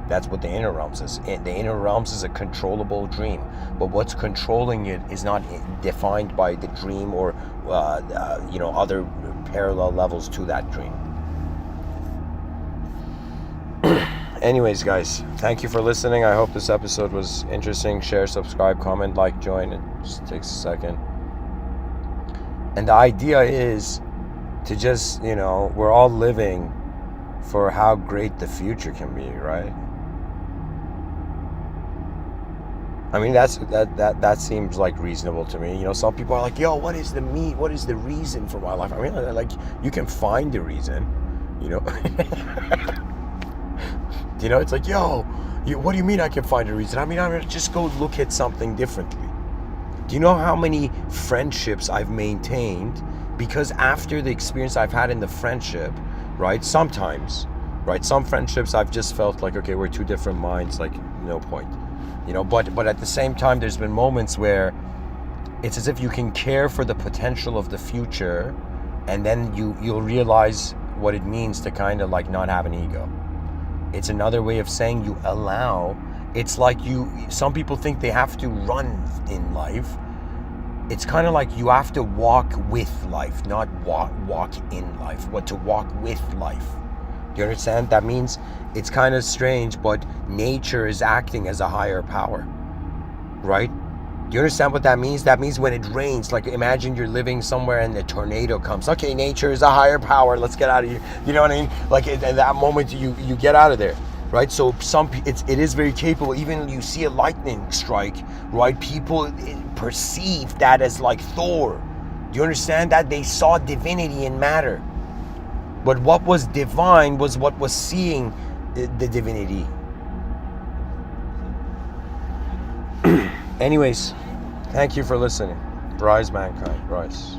That's what the inner realms is. The inner realms is a controllable dream, but what's controlling it is not defined by the dream or other parallel levels to that dream. Anyways, guys, thank you for listening. I hope this episode was interesting. Share, subscribe, comment, like, join. It just takes a second. And the idea is to just, we're all living for how great the future can be, right? I mean, that seems like reasonable to me. Some people are like, yo, what is the reason for my life? I mean, like, you can find the reason, it's like, yo, what do you mean I can find a reason? I mean, I'm going to just go look at something differently. Do you know how many friendships I've maintained because after the experience I've had in the friendship, right? Sometimes, right? Some friendships I've just felt like, okay, we're two different minds, like, no point. But at the same time, there's been moments where it's as if you can care for the potential of the future, and then you'll realize what it means to kind of like not have an ego. It's another way of saying you allow. It's like some people think they have to run in life. It's kind of like you have to walk with life, not walk in life, but to walk with life. Do you understand? That means it's kind of strange, but nature is acting as a higher power, right? Do you understand what that means? That means when it rains, like imagine you're living somewhere and a tornado comes. Okay, nature is a higher power. Let's get out of here. You know what I mean? Like at that moment, you get out of there, right? So it is very capable. Even when you see a lightning strike, right? People perceive that as like Thor. Do you understand that? They saw divinity in matter. But what was divine was what was seeing the divinity. Anyways, thank you for listening. Rise, mankind, rise.